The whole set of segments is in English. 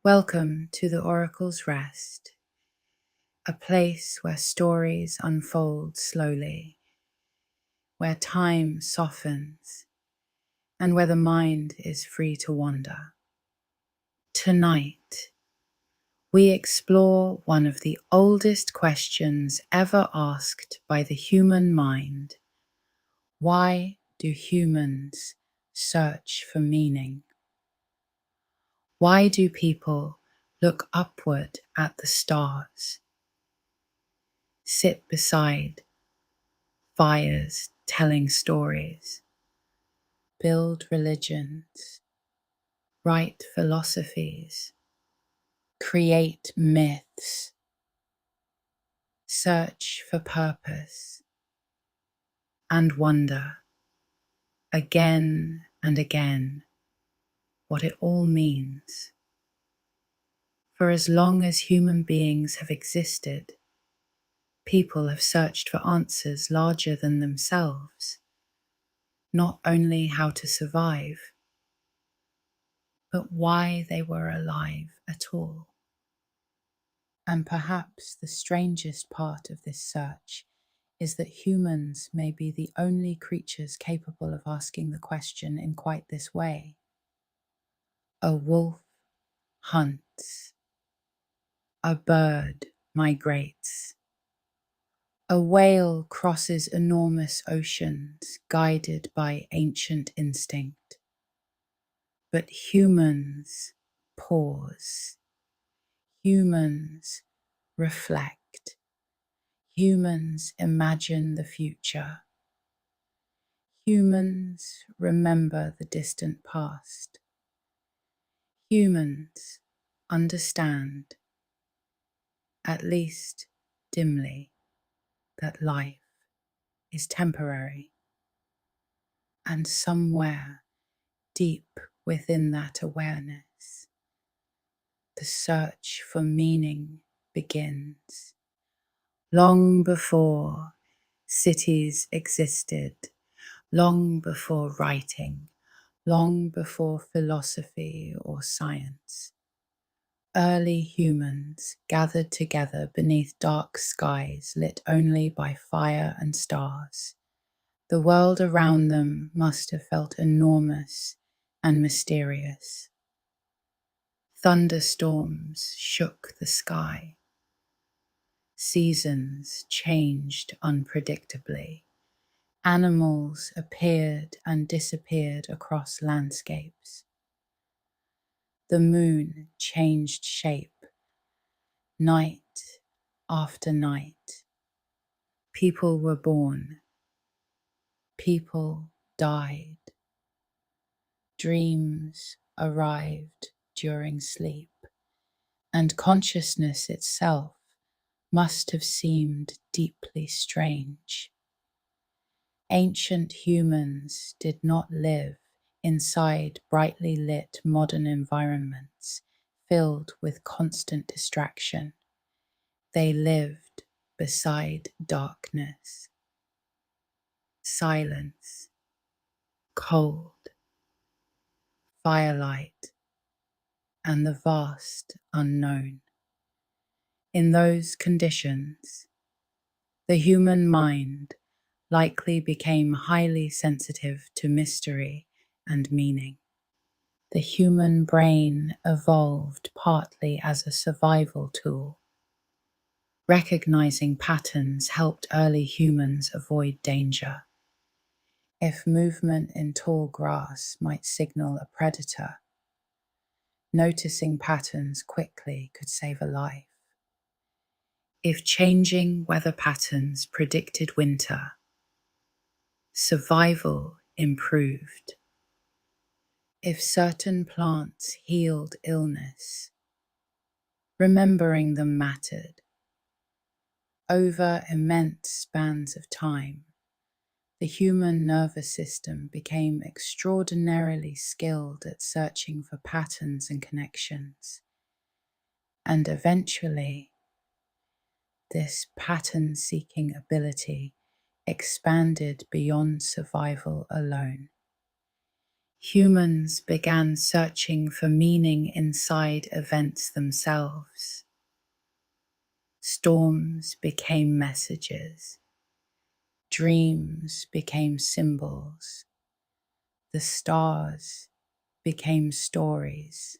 Welcome to the Oracle's Rest, a place where stories unfold slowly, where time softens, and where the mind is free to wander. Tonight, we explore one of the oldest questions ever asked by the human mind. Why do humans search for meaning? Why do people look upward at the stars, sit beside fires telling stories, build religions, write philosophies, create myths, search for purpose, and wonder again and again what it all means? For as long as human beings have existed, people have searched for answers larger than themselves, not only how to survive, but why they were alive at all. And perhaps the strangest part of this search is that humans may be the only creatures capable of asking the question in quite this way. A wolf hunts. A bird migrates. A whale crosses enormous oceans, guided by ancient instinct. But humans pause. Humans reflect. Humans imagine the future. Humans remember the distant past. Humans understand, at least dimly, that life is temporary. And somewhere deep within that awareness, the search for meaning begins. Long before cities existed, long before writing, long before philosophy or science, early humans gathered together beneath dark skies lit only by fire and stars. The world around them must have felt enormous and mysterious. Thunderstorms shook the sky. Seasons changed unpredictably. Animals appeared and disappeared across landscapes. The moon changed shape, night after night. People were born. People died. Dreams arrived during sleep, and consciousness itself must have seemed deeply strange. Ancient humans did not live inside brightly lit modern environments filled with constant distraction. They lived beside darkness, silence, cold, firelight, and the vast unknown. In those conditions, the human mind likely became highly sensitive to mystery and meaning. The human brain evolved partly as a survival tool. Recognizing patterns helped early humans avoid danger. If movement in tall grass might signal a predator, noticing patterns quickly could save a life. If changing weather patterns predicted winter, survival improved. If certain plants healed illness, remembering them mattered. Over immense spans of time, the human nervous system became extraordinarily skilled at searching for patterns and connections. And eventually, this pattern-seeking ability expanded beyond survival alone. Humans began searching for meaning inside events themselves. Storms became messages. Dreams became symbols. The stars became stories.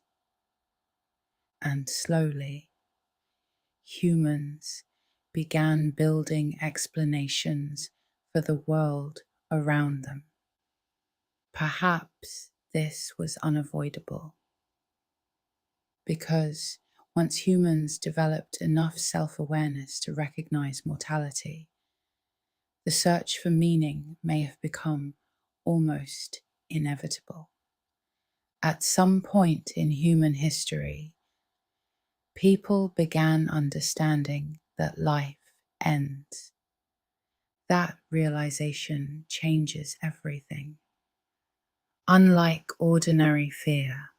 And slowly, humans began building explanations for the world around them. Perhaps this was unavoidable, because once humans developed enough self-awareness to recognize mortality, the search for meaning may have become almost inevitable. At some point in human history, people began understanding that life ends. That realization changes everything. Unlike ordinary fear,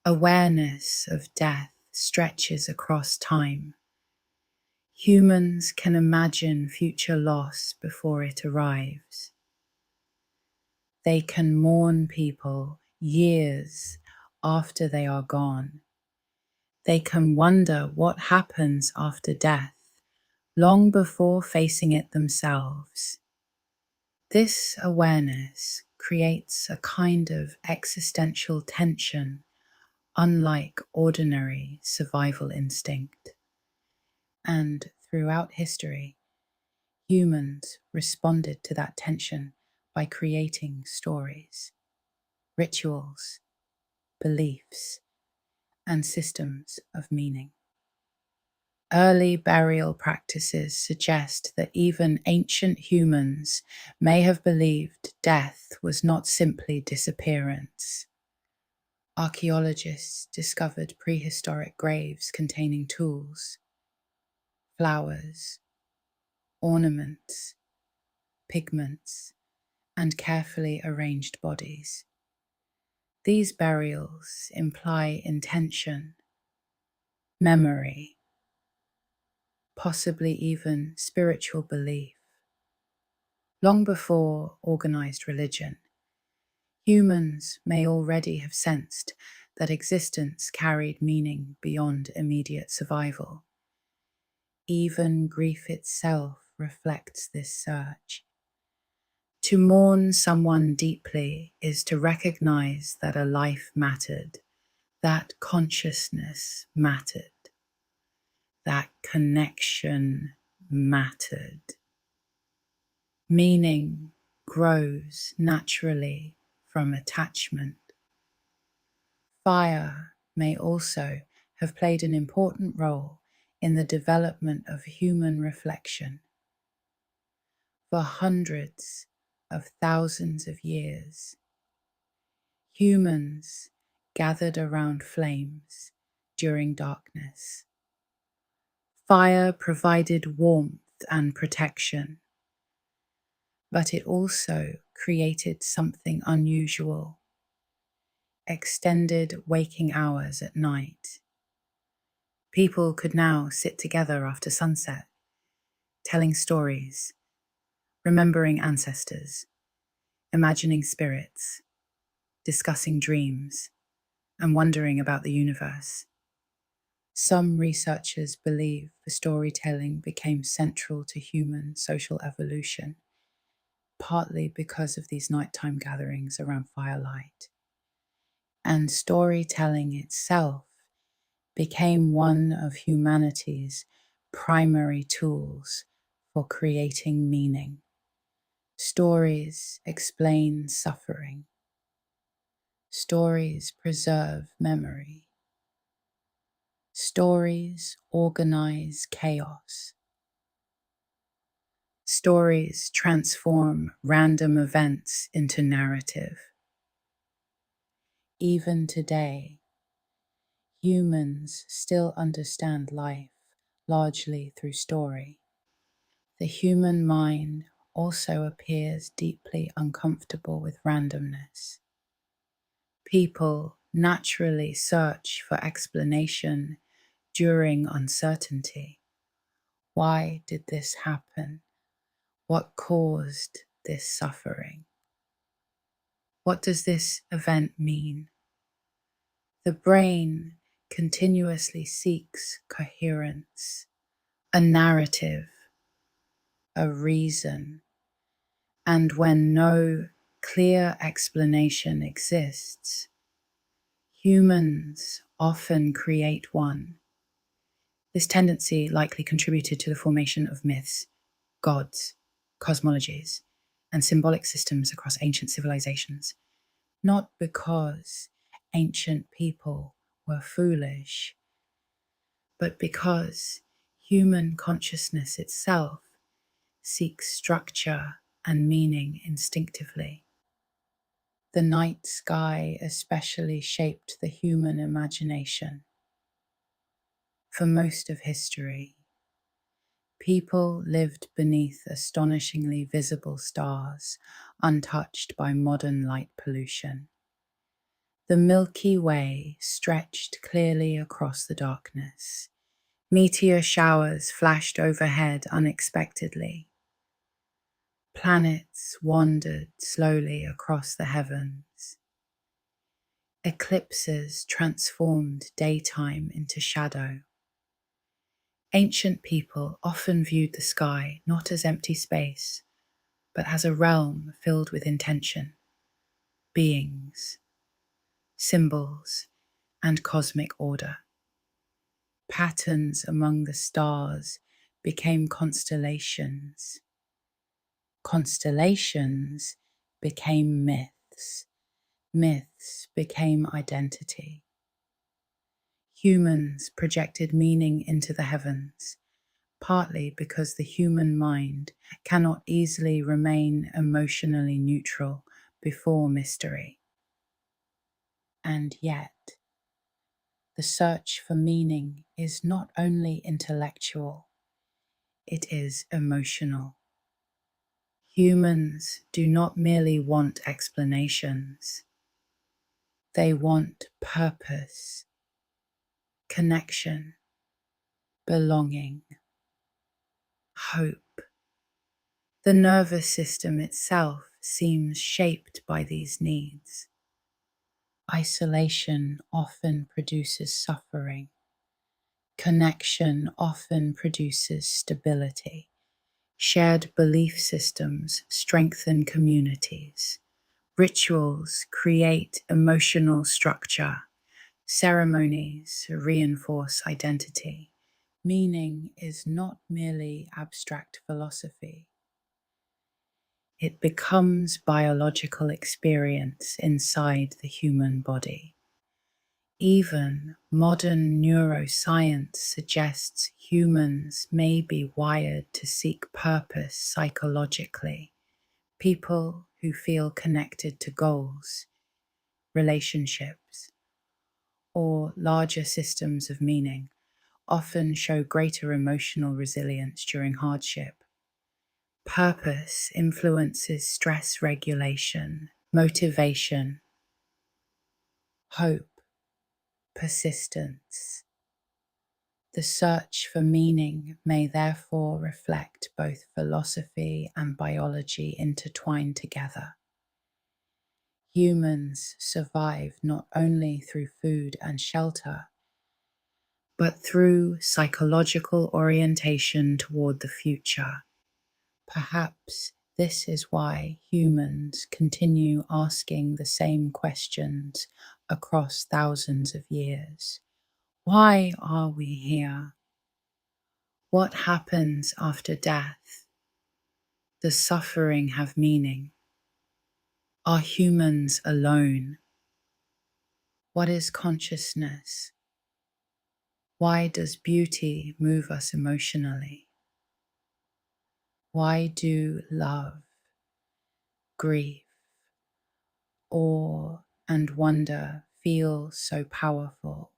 awareness of death stretches across time. Humans can imagine future loss before it arrives. They can mourn people years after they are gone. They can wonder what happens after death, long before facing it themselves. This awareness creates a kind of existential tension, unlike ordinary survival instinct. And throughout history, humans responded to that tension by creating stories, rituals, beliefs, and systems of meaning. Early burial practices suggest that even ancient humans may have believed death was not simply disappearance. Archaeologists discovered prehistoric graves containing tools, flowers, ornaments, pigments, and carefully arranged bodies. These burials imply intention, memory, possibly even spiritual belief. Long before organized religion, humans may already have sensed that existence carried meaning beyond immediate survival. Even grief itself reflects this search. To mourn someone deeply is to recognize that a life mattered, that consciousness mattered, that connection mattered. Meaning grows naturally from attachment. Fire may also have played an important role in the development of human reflection. For hundreds of thousands of years, humans gathered around flames during darkness. Fire provided warmth and protection, but it also created something unusual: extended waking hours at night. People could now sit together after sunset, telling stories, remembering ancestors, imagining spirits, discussing dreams, and wondering about the universe. Some researchers believe the storytelling became central to human social evolution, partly because of these nighttime gatherings around firelight. And storytelling itself became one of humanity's primary tools for creating meaning. Stories explain suffering. Stories preserve memory. Stories organize chaos. Stories transform random events into narrative. Even today, humans still understand life largely through story. The human mind also appears deeply uncomfortable with randomness. People naturally search for explanation during uncertainty. Why did this happen? What caused this suffering? What does this event mean? The brain continuously seeks coherence, a narrative, a reason, and when no clear explanation exists, humans often create one. This tendency likely contributed to the formation of myths, gods, cosmologies, and symbolic systems across ancient civilizations, not because ancient people were foolish, but because human consciousness itself seeks structure and meaning instinctively. The night sky especially shaped the human imagination. For most of history, people lived beneath astonishingly visible stars, untouched by modern light pollution. The Milky Way stretched clearly across the darkness. Meteor showers flashed overhead unexpectedly. Planets wandered slowly across the heavens. Eclipses transformed daytime into shadow. Ancient people often viewed the sky not as empty space, but as a realm filled with intention, beings, symbols, and cosmic order. Patterns among the stars became constellations. Constellations became myths. Myths became identity. Humans projected meaning into the heavens, partly because the human mind cannot easily remain emotionally neutral before mystery. And yet, the search for meaning is not only intellectual, it is emotional. Humans do not merely want explanations. They want purpose, connection, belonging, hope. The nervous system itself seems shaped by these needs. Isolation often produces suffering. Connection often produces stability. Shared belief systems strengthen communities. Rituals create emotional structure. Ceremonies reinforce identity. Meaning is not merely abstract philosophy. It becomes biological experience inside the human body. Even modern neuroscience suggests humans may be wired to seek purpose psychologically. People who feel connected to goals, relationships, or larger systems of meaning often show greater emotional resilience during hardship. Purpose influences stress regulation, motivation, hope, persistence. The search for meaning may therefore reflect both philosophy and biology intertwined together. Humans survive not only through food and shelter, but through psychological orientation toward the future. Perhaps this is why humans continue asking the same questions across thousands of years. Why are we here? What happens after death? Does suffering have meaning? Are humans alone? What is consciousness? Why does beauty move us emotionally? Why do love, grief, awe, and wonder feel so powerful?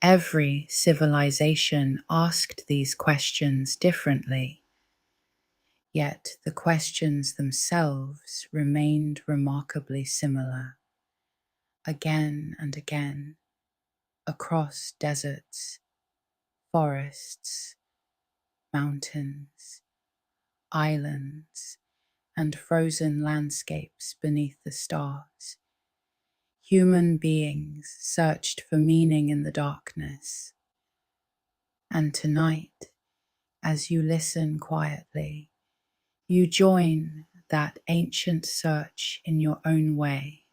Every civilization asked these questions differently, yet the questions themselves remained remarkably similar. Again and again, across deserts, forests, mountains, islands, and frozen landscapes beneath the stars. Human beings searched for meaning in the darkness. And tonight, as you listen quietly, you join that ancient search in your own way.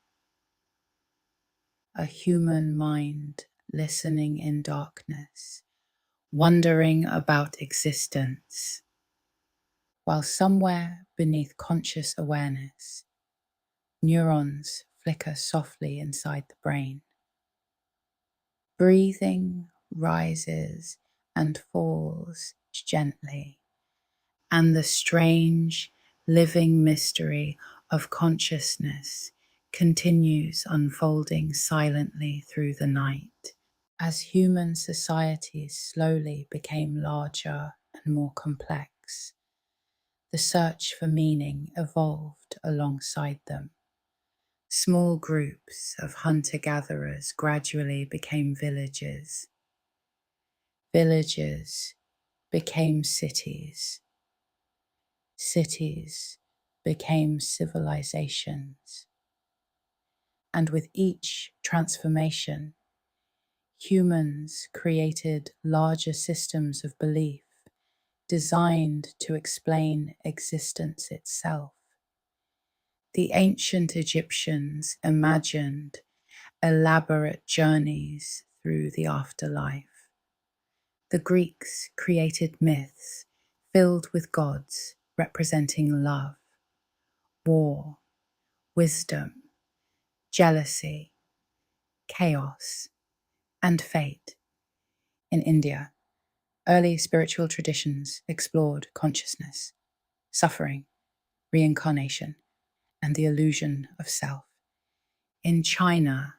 A human mind listening in darkness, wondering about existence, while somewhere beneath conscious awareness, neurons flicker softly inside the brain. Breathing rises and falls gently, and the strange, living mystery of consciousness continues unfolding silently through the night. As human societies slowly became larger and more complex, the search for meaning evolved alongside them. Small groups of hunter-gatherers gradually became villages. Villages became cities. Cities became civilizations. And with each transformation, humans created larger systems of belief designed to explain existence itself. The ancient Egyptians imagined elaborate journeys through the afterlife. The Greeks created myths filled with gods representing love, war, wisdom, jealousy, chaos, and fate. In India, early spiritual traditions explored consciousness, suffering, reincarnation, and the illusion of self. In China,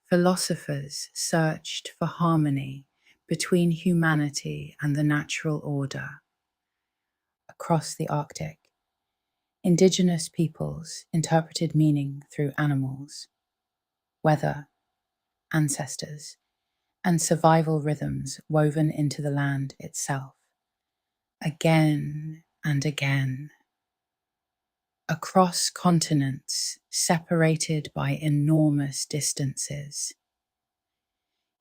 philosophers searched for harmony between humanity and the natural order. Across the Arctic, indigenous peoples interpreted meaning through animals, weather, ancestors, and survival rhythms woven into the land itself. Again and again, across continents separated by enormous distances,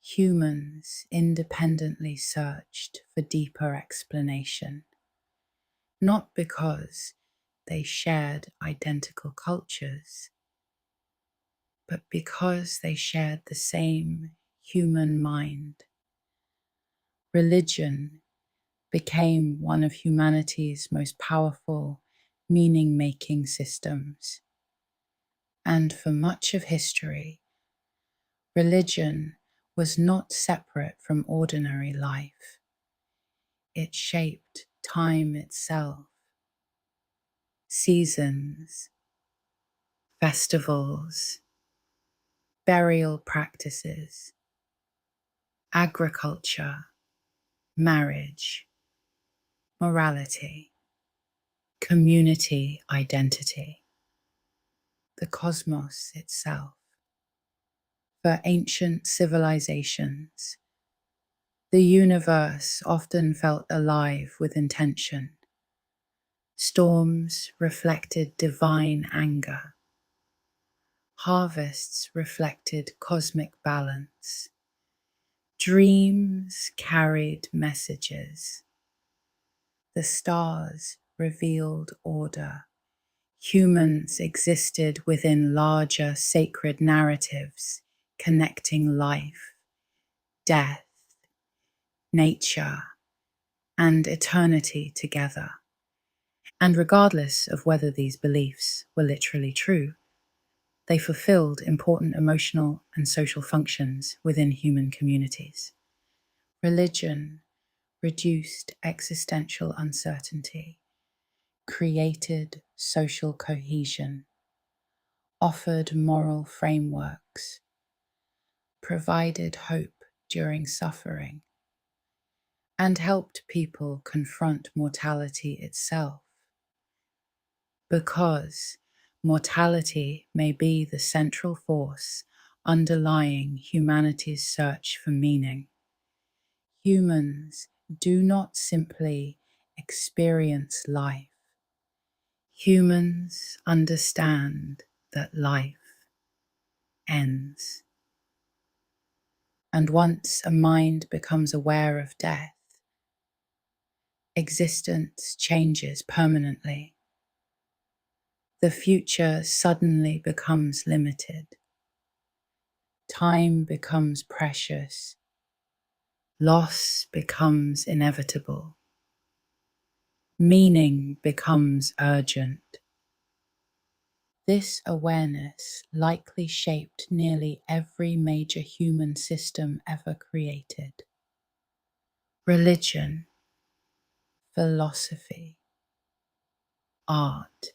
humans independently searched for deeper explanation, not because they shared identical cultures, but because they shared the same human mind. Religion became one of humanity's most powerful, meaning-making systems. And for much of history, religion was not separate from ordinary life. It shaped time itself, seasons, festivals, burial practices, agriculture, marriage, morality, community identity, the cosmos itself. For ancient civilizations, the universe often felt alive with intention. Storms reflected divine anger. Harvests reflected cosmic balance. Dreams carried messages. The stars revealed order. Humans existed within larger sacred narratives connecting life, death, nature, and eternity together. And regardless of whether these beliefs were literally true, they fulfilled important emotional and social functions within human communities. Religion reduced existential uncertainty, created social cohesion, offered moral frameworks, provided hope during suffering, and helped people confront mortality itself. Because mortality may be the central force underlying humanity's search for meaning, humans do not simply experience life. Humans understand that life ends, and once a mind becomes aware of death, existence changes permanently. The future suddenly becomes limited. Time becomes precious. Loss becomes inevitable. Meaning becomes urgent. This awareness likely shaped nearly every major human system ever created. Religion, philosophy, art,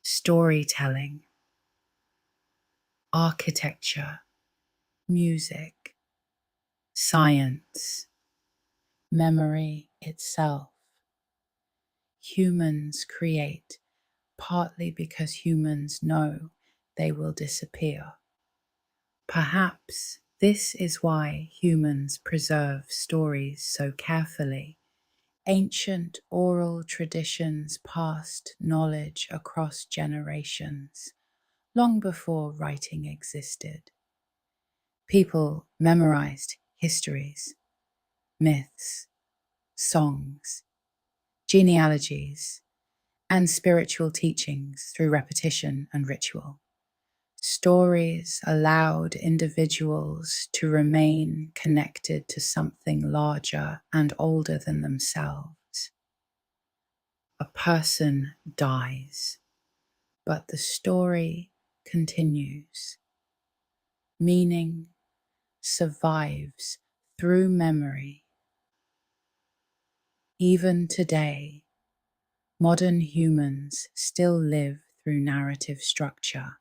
storytelling, architecture, music, science, memory itself. Humans create partly because humans know they will disappear. Perhaps this is why humans preserve stories so carefully. Ancient oral traditions passed knowledge across generations, long before writing existed. People memorized histories, myths, songs, genealogies, and spiritual teachings through repetition and ritual. Stories allowed individuals to remain connected to something larger and older than themselves. A person dies, but the story continues. Meaning survives through memory. Even today, modern humans still live through narrative structure.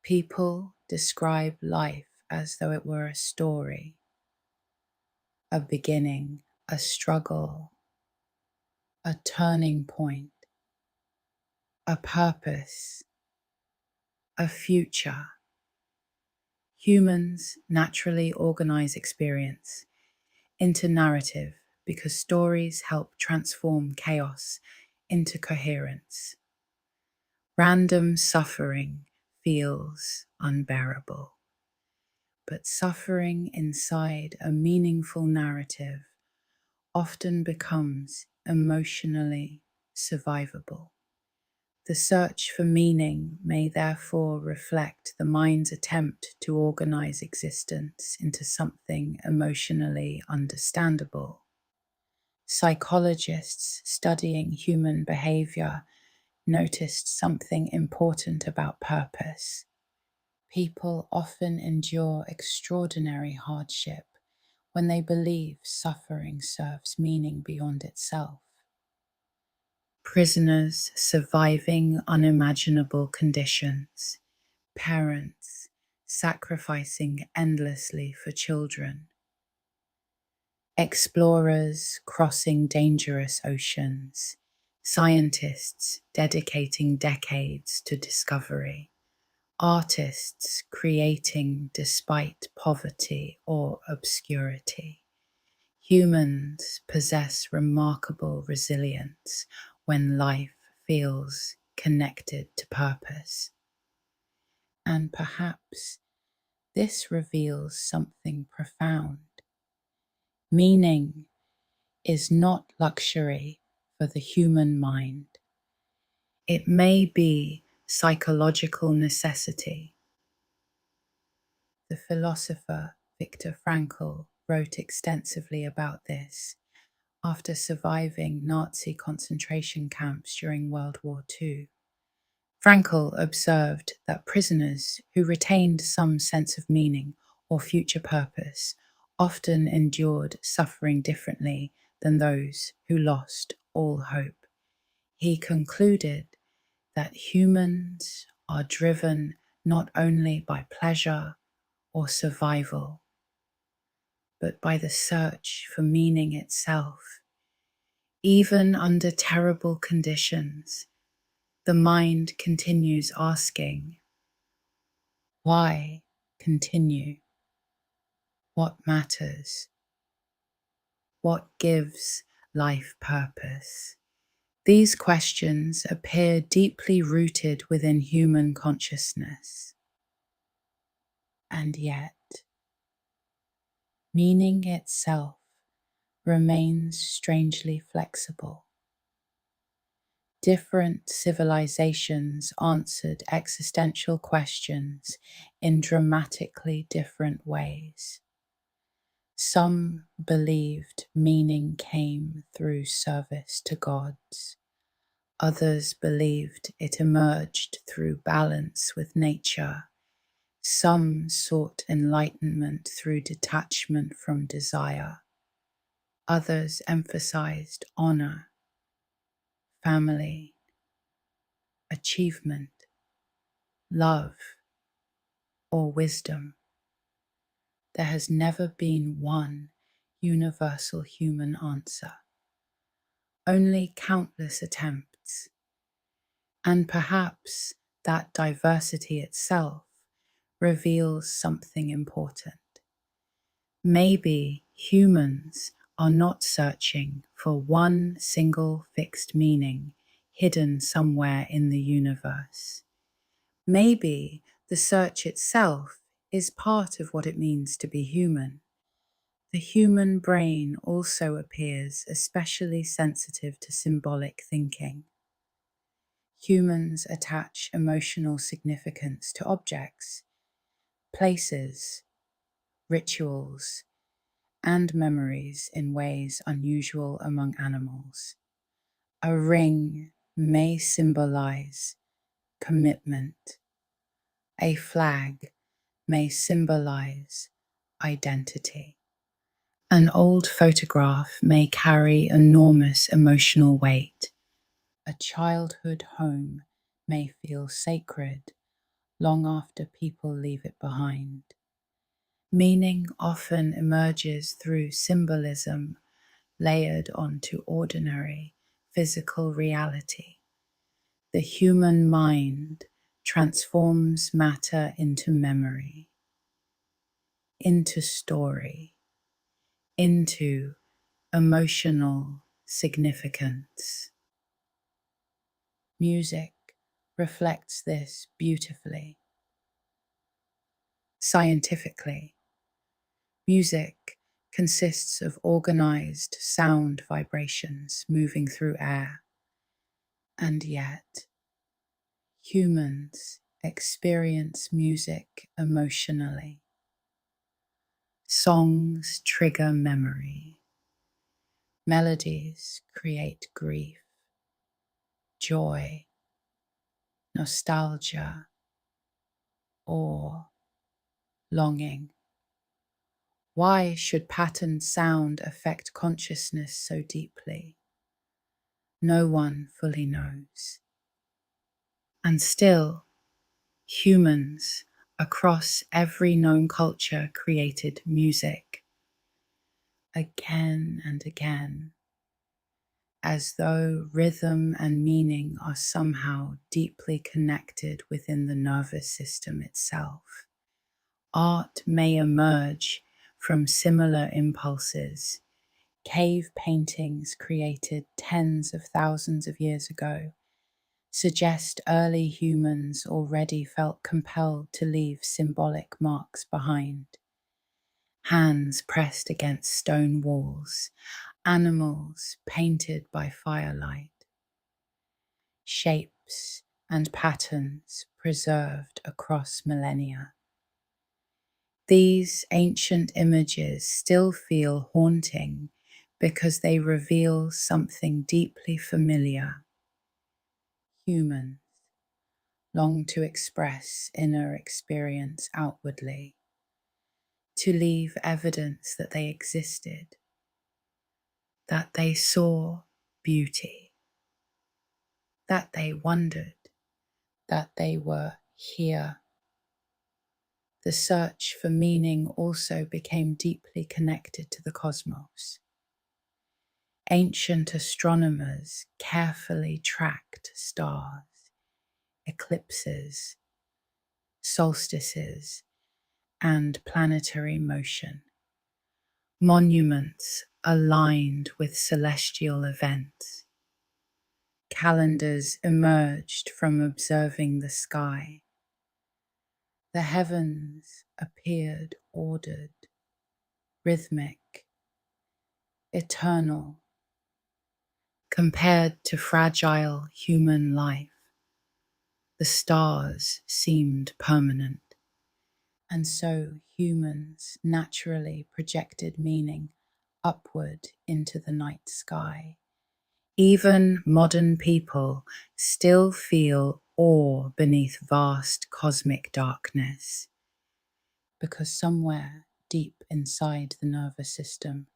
People describe life as though it were a story, a beginning, a struggle, a turning point, a purpose, a future. Humans naturally organize experience into narrative because stories help transform chaos into coherence. Random suffering feels unbearable, but suffering inside a meaningful narrative often becomes emotionally survivable. The search for meaning may therefore reflect the mind's attempt to organize existence into something emotionally understandable. Psychologists studying human behavior noticed something important about purpose. People often endure extraordinary hardship when they believe suffering serves meaning beyond itself. Prisoners surviving unimaginable conditions, parents sacrificing endlessly for children, explorers crossing dangerous oceans, scientists dedicating decades to discovery, artists creating despite poverty or obscurity. Humans possess remarkable resilience when life feels connected to purpose. And perhaps this reveals something profound. Meaning is not luxury for the human mind. It may be psychological necessity. The philosopher Viktor Frankl wrote extensively about this after surviving Nazi concentration camps during World War II. Frankl observed that prisoners who retained some sense of meaning or future purpose often endured suffering differently than those who lost all hope. He concluded that humans are driven not only by pleasure or survival, but by the search for meaning itself. Even under terrible conditions, the mind continues asking, why continue? What matters? What gives life purpose? These questions appear deeply rooted within human consciousness, and yet meaning itself remains strangely flexible. Different civilizations answered existential questions in dramatically different ways. Some believed meaning came through service to gods. Others believed it emerged through balance with nature. Some sought enlightenment through detachment from desire. Others emphasized honor, family, achievement, love, or wisdom. There has never been one universal human answer, only countless attempts. And perhaps that diversity itself reveals something important. Maybe humans are not searching for one single fixed meaning hidden somewhere in the universe. Maybe the search itself is part of what it means to be human. The human brain also appears especially sensitive to symbolic thinking. Humans attach emotional significance to objects, places, rituals, and memories in ways unusual among animals. A ring may symbolize commitment. A flag may symbolize identity. An old photograph may carry enormous emotional weight. A childhood home may feel sacred long after people leave it behind. Meaning often emerges through symbolism layered onto ordinary physical reality. The human mind transforms matter into memory, into story, into emotional significance. Music reflects this beautifully. Scientifically, music consists of organized sound vibrations moving through air, and yet humans experience music emotionally. Songs trigger memory. Melodies create grief, joy, nostalgia, awe, longing. Why should patterned sound affect consciousness so deeply? No one fully knows. And still, humans across every known culture created music again and again, as though rhythm and meaning are somehow deeply connected within the nervous system itself. Art may emerge from similar impulses. Cave paintings created tens of thousands of years ago suggest early humans already felt compelled to leave symbolic marks behind. Hands pressed against stone walls, animals painted by firelight, shapes and patterns preserved across millennia. These ancient images still feel haunting because they reveal something deeply familiar. Humans long to express inner experience outwardly, to leave evidence that they existed, that they saw beauty, that they wondered, that they were here. The search for meaning also became deeply connected to the cosmos. Ancient astronomers carefully tracked stars, eclipses, solstices, and planetary motion. Monuments aligned with celestial events. calendars emerged from observing the sky. The heavens appeared ordered, rhythmic, eternal. Compared to fragile human life, the stars seemed permanent, and so humans naturally projected meaning upward into the night sky. Even modern people still feel awe beneath vast cosmic darkness, because somewhere deep inside the nervous system,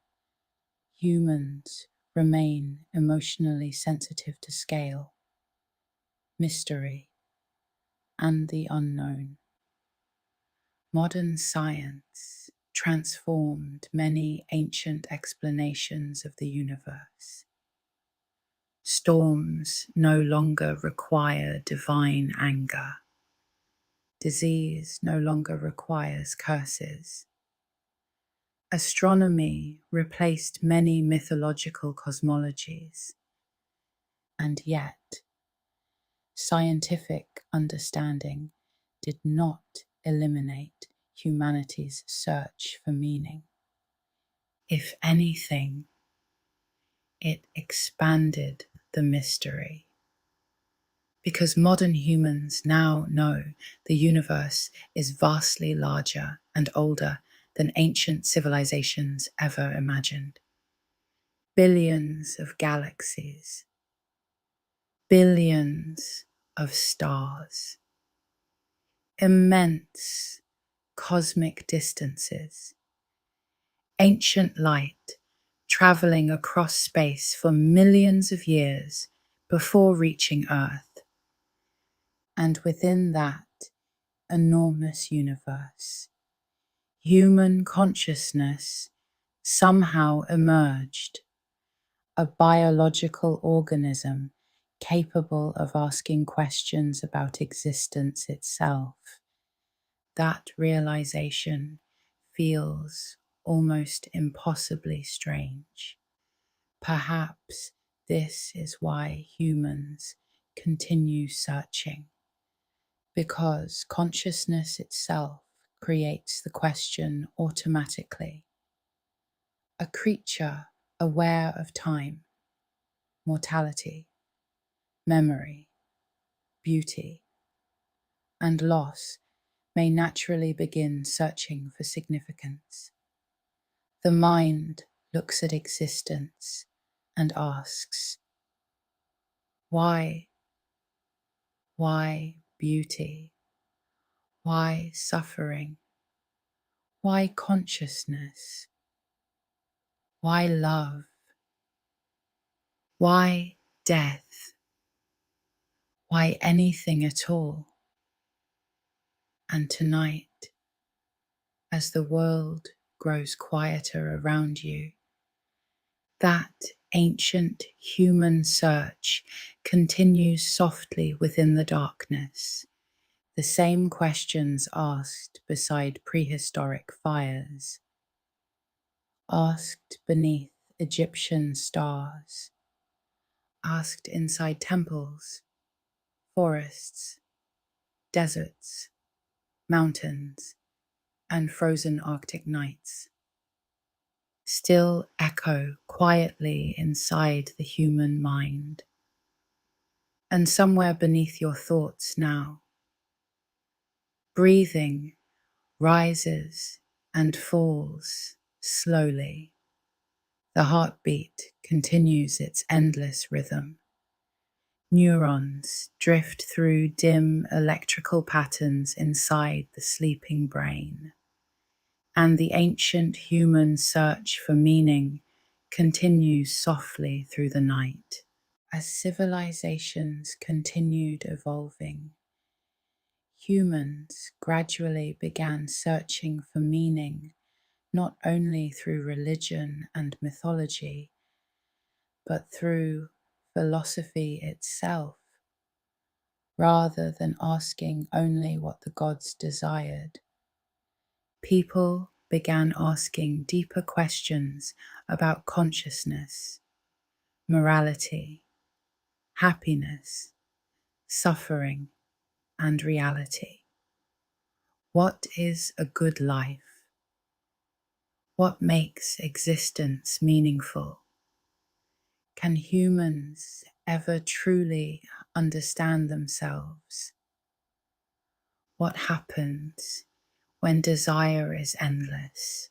humans remain emotionally sensitive to scale, mystery, and the unknown. Modern science transformed many ancient explanations of the universe. Storms no longer require divine anger. Disease no longer requires curses. Astronomy replaced many mythological cosmologies, and yet scientific understanding did not eliminate humanity's search for meaning. If anything, it expanded the mystery. Because modern humans now know the universe is vastly larger and older than ancient civilizations ever imagined. Billions of galaxies, billions of stars, immense cosmic distances, ancient light traveling across space for millions of years before reaching Earth. And within that enormous universe, human consciousness somehow emerged, a biological organism capable of asking questions about existence itself. That realization feels almost impossibly strange. Perhaps this is why humans continue searching, because consciousness itself creates the question automatically. A creature aware of time, mortality, memory, beauty, and loss may naturally begin searching for significance. The mind looks at existence and asks, why? Why beauty? Why suffering? Why consciousness? Why love? Why death? Why anything at all? And tonight, as the world grows quieter around you, that ancient human search continues softly within the darkness, the same questions asked beside prehistoric fires, asked beneath Egyptian stars, asked inside temples, forests, deserts, mountains, and frozen Arctic nights, still echo quietly inside the human mind. And somewhere beneath your thoughts now, breathing rises and falls slowly. The heartbeat continues its endless rhythm. Neurons drift through dim electrical patterns inside the sleeping brain. And the ancient human search for meaning continues softly through the night. As civilizations continued evolving, humans gradually began searching for meaning not only through religion and mythology, but through philosophy itself, rather than asking only what the gods desired. People began asking deeper questions about consciousness, morality, happiness, suffering, and reality. What is a good life? What makes existence meaningful? Can humans ever truly understand themselves? What happens when desire is endless?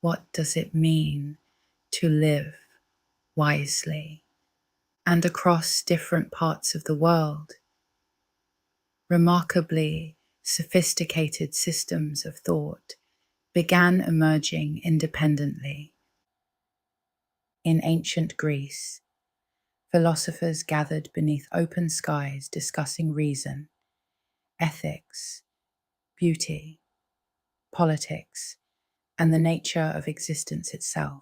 What does it mean to live wisely? And across different parts of the world, remarkably sophisticated systems of thought began emerging independently. In ancient Greece, philosophers gathered beneath open skies discussing reason, ethics, beauty, politics, and the nature of existence itself.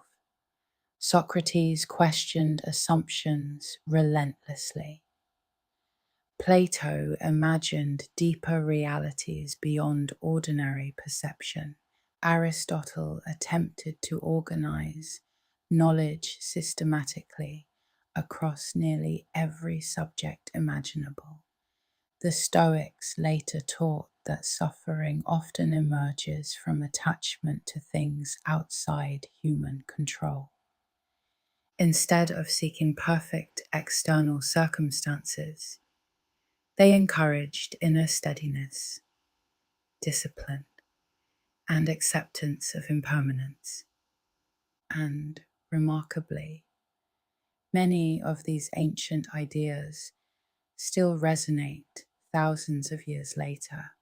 Socrates questioned assumptions relentlessly. Plato imagined deeper realities beyond ordinary perception. Aristotle attempted to organize knowledge systematically across nearly every subject imaginable. The Stoics later taught that suffering often emerges from attachment to things outside human control. Instead of seeking perfect external circumstances, they encouraged inner steadiness, discipline, and acceptance of impermanence. And remarkably, many of these ancient ideas still resonate thousands of years later.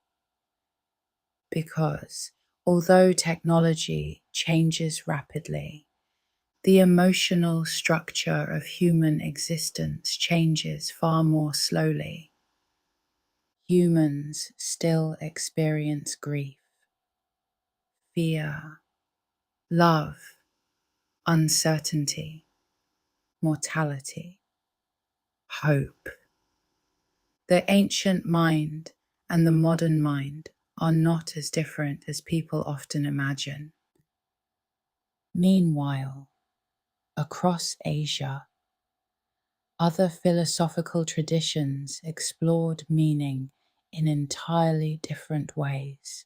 Because although technology changes rapidly, the emotional structure of human existence changes far more slowly. Humans still experience grief, fear, love, uncertainty, mortality, hope. The ancient mind and the modern mind are not as different as people often imagine. Meanwhile, across Asia, other philosophical traditions explored meaning in entirely different ways.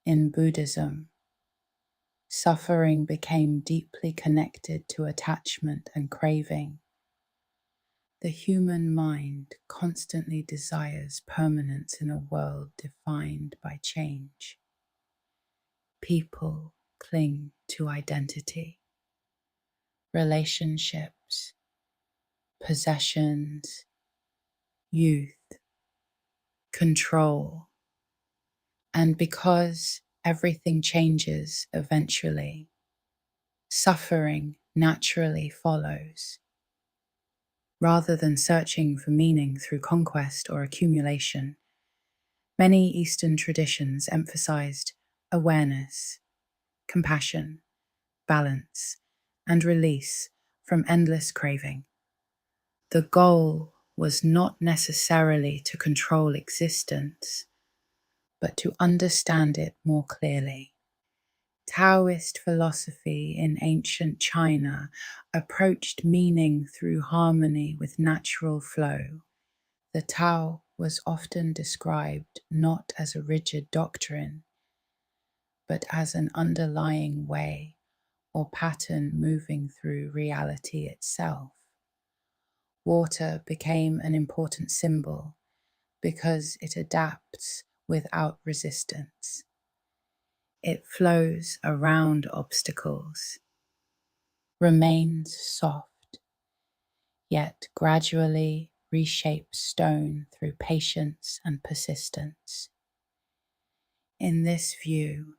In Buddhism, suffering became deeply connected to attachment and craving. The human mind constantly desires permanence in a world defined by change. People cling to identity, relationships, possessions, youth, control. And because everything changes eventually, suffering naturally follows. Rather than searching for meaning through conquest or accumulation, many Eastern traditions emphasized awareness, compassion, balance, and release from endless craving. The goal was not necessarily to control existence, but to understand it more clearly. Taoist philosophy in ancient China approached meaning through harmony with natural flow. The Tao was often described not as a rigid doctrine, but as an underlying way or pattern moving through reality itself. Water became an important symbol because it adapts without resistance. It flows around obstacles, remains soft, yet gradually reshapes stone through patience and persistence. In this view,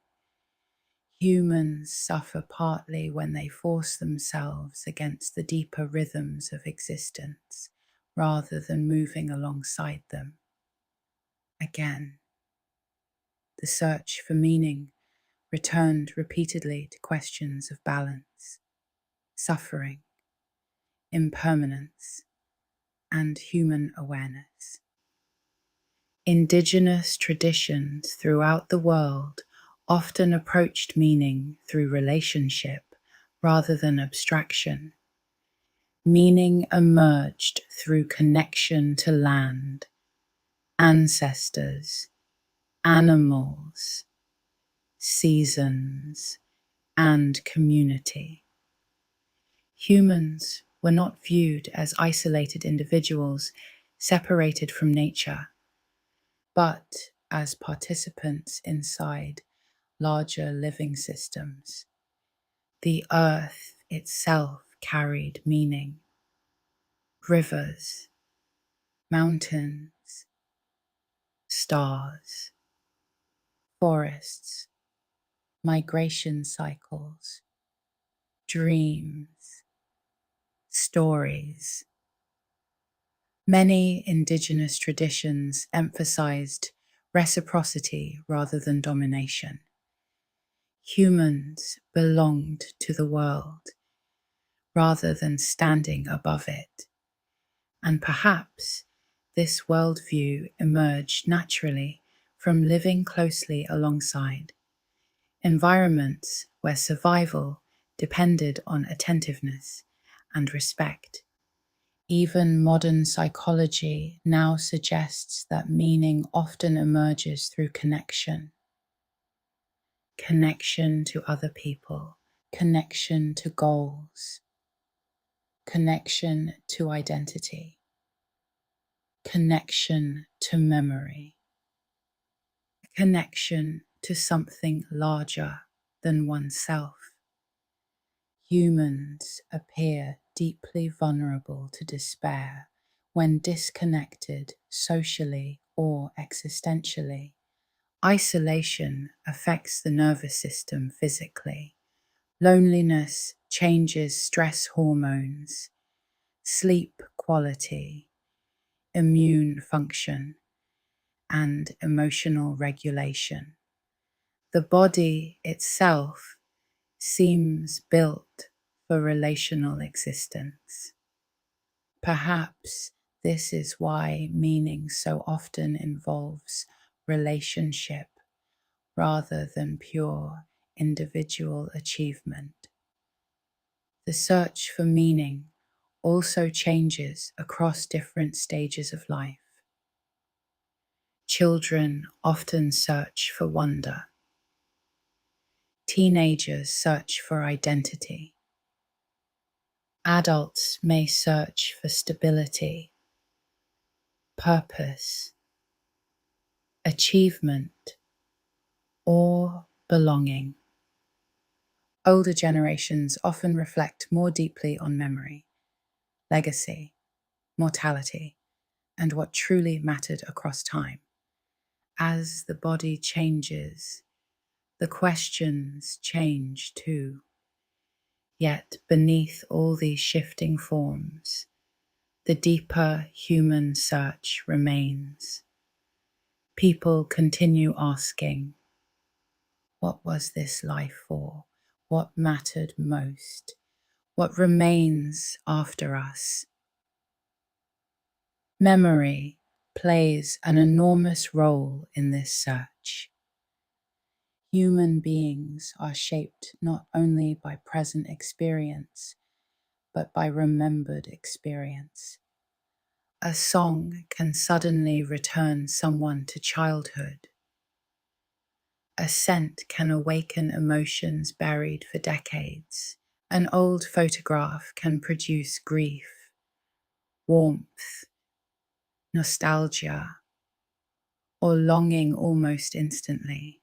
humans suffer partly when they force themselves against the deeper rhythms of existence rather than moving alongside them. Again, the search for meaning returned repeatedly to questions of balance, suffering, impermanence, and human awareness. Indigenous traditions throughout the world often approached meaning through relationship rather than abstraction. Meaning emerged through connection to land, ancestors, animals, seasons, and community. Humans were not viewed as isolated individuals separated from nature, but as participants inside larger living systems. The earth itself carried meaning. Rivers, mountains, stars, forests, migration cycles, dreams, stories. Many indigenous traditions emphasized reciprocity rather than domination. Humans belonged to the world rather than standing above it. And perhaps this worldview emerged naturally from living closely alongside environments where survival depended on attentiveness and respect. Even modern psychology now suggests that meaning often emerges through connection. Connection to other people, connection to goals, connection to identity, connection to memory, connection to something larger than oneself. Humans appear deeply vulnerable to despair when disconnected socially or existentially. Isolation affects the nervous system physically. Loneliness changes stress hormones, sleep quality, immune function, and emotional regulation. The body itself seems built for relational existence. Perhaps this is why meaning so often involves relationship rather than pure individual achievement. The search for meaning also changes across different stages of life. Children often search for wonder. Teenagers search for identity. Adults may search for stability, purpose, achievement, or belonging. Older generations often reflect more deeply on memory, legacy, mortality, and what truly mattered across time. As the body changes, the questions change too. Yet beneath all these shifting forms, the deeper human search remains. People continue asking, what was this life for? What mattered most? What remains after us? Memory plays an enormous role in this search. Human beings are shaped not only by present experience, but by remembered experience. A song can suddenly return someone to childhood. A scent can awaken emotions buried for decades. An old photograph can produce grief, warmth, nostalgia, or longing almost instantly.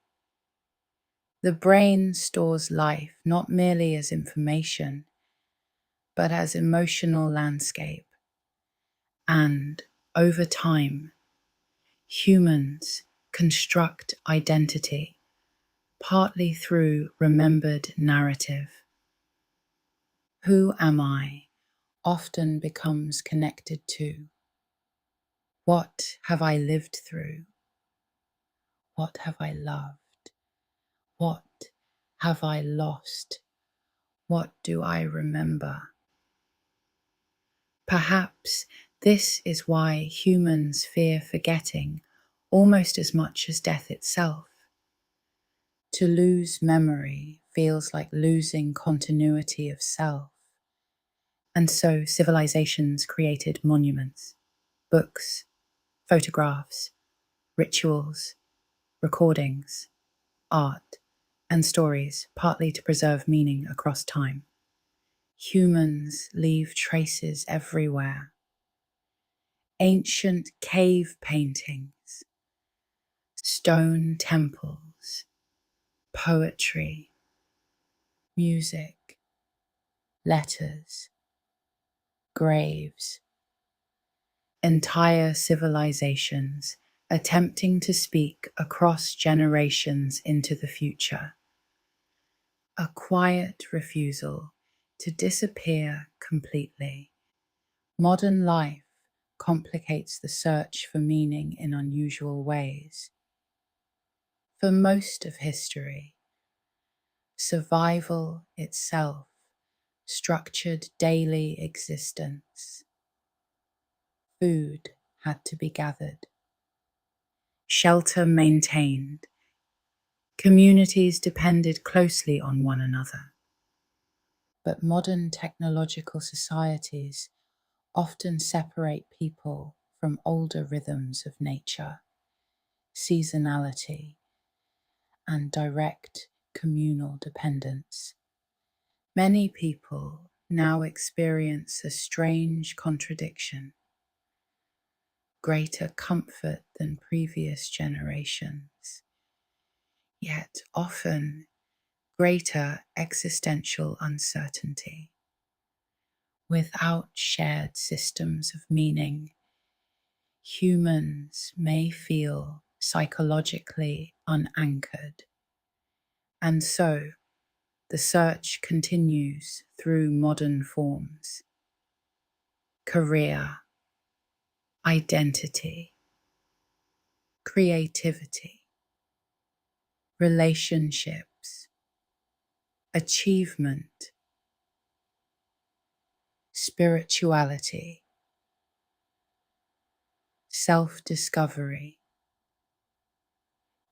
The brain stores life not merely as information, but as emotional landscape. And over time, humans construct identity partly through remembered narrative. Who am I often becomes connected to. What have I lived through? What have I loved? What have I lost? What do I remember? Perhaps this is why humans fear forgetting almost as much as death itself. To lose memory feels like losing continuity of self, And so civilizations created monuments, books, photographs, rituals, recordings, art, and stories, partly to preserve meaning across time. Humans leave traces everywhere. Ancient cave paintings, stone temples, poetry, music, letters, graves, entire civilizations attempting to speak across generations into the future. A quiet refusal to disappear completely. Modern life complicates the search for meaning in unusual ways. For most of history, survival itself structured daily existence. Food had to be gathered, shelter maintained, communities depended closely on one another. But modern technological societies often separate people from older rhythms of nature, seasonality, and direct communal dependence. Many people now experience a strange contradiction: greater comfort than previous generations, yet often greater existential uncertainty. Without shared systems of meaning, humans may feel psychologically unanchored, and so the search continues through modern forms: career, identity, creativity, relationships, achievement, spirituality, self-discovery.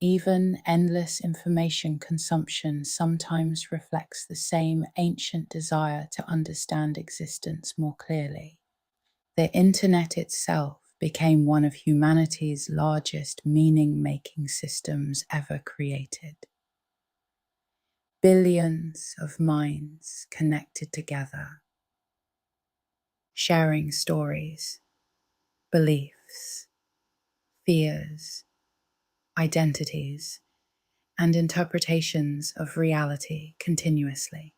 Even endless information consumption sometimes reflects the same ancient desire to understand existence more clearly. The internet itself became one of humanity's largest meaning-making systems ever created. Billions of minds connected together, sharing stories, beliefs, fears, identities, and interpretations of reality continuously.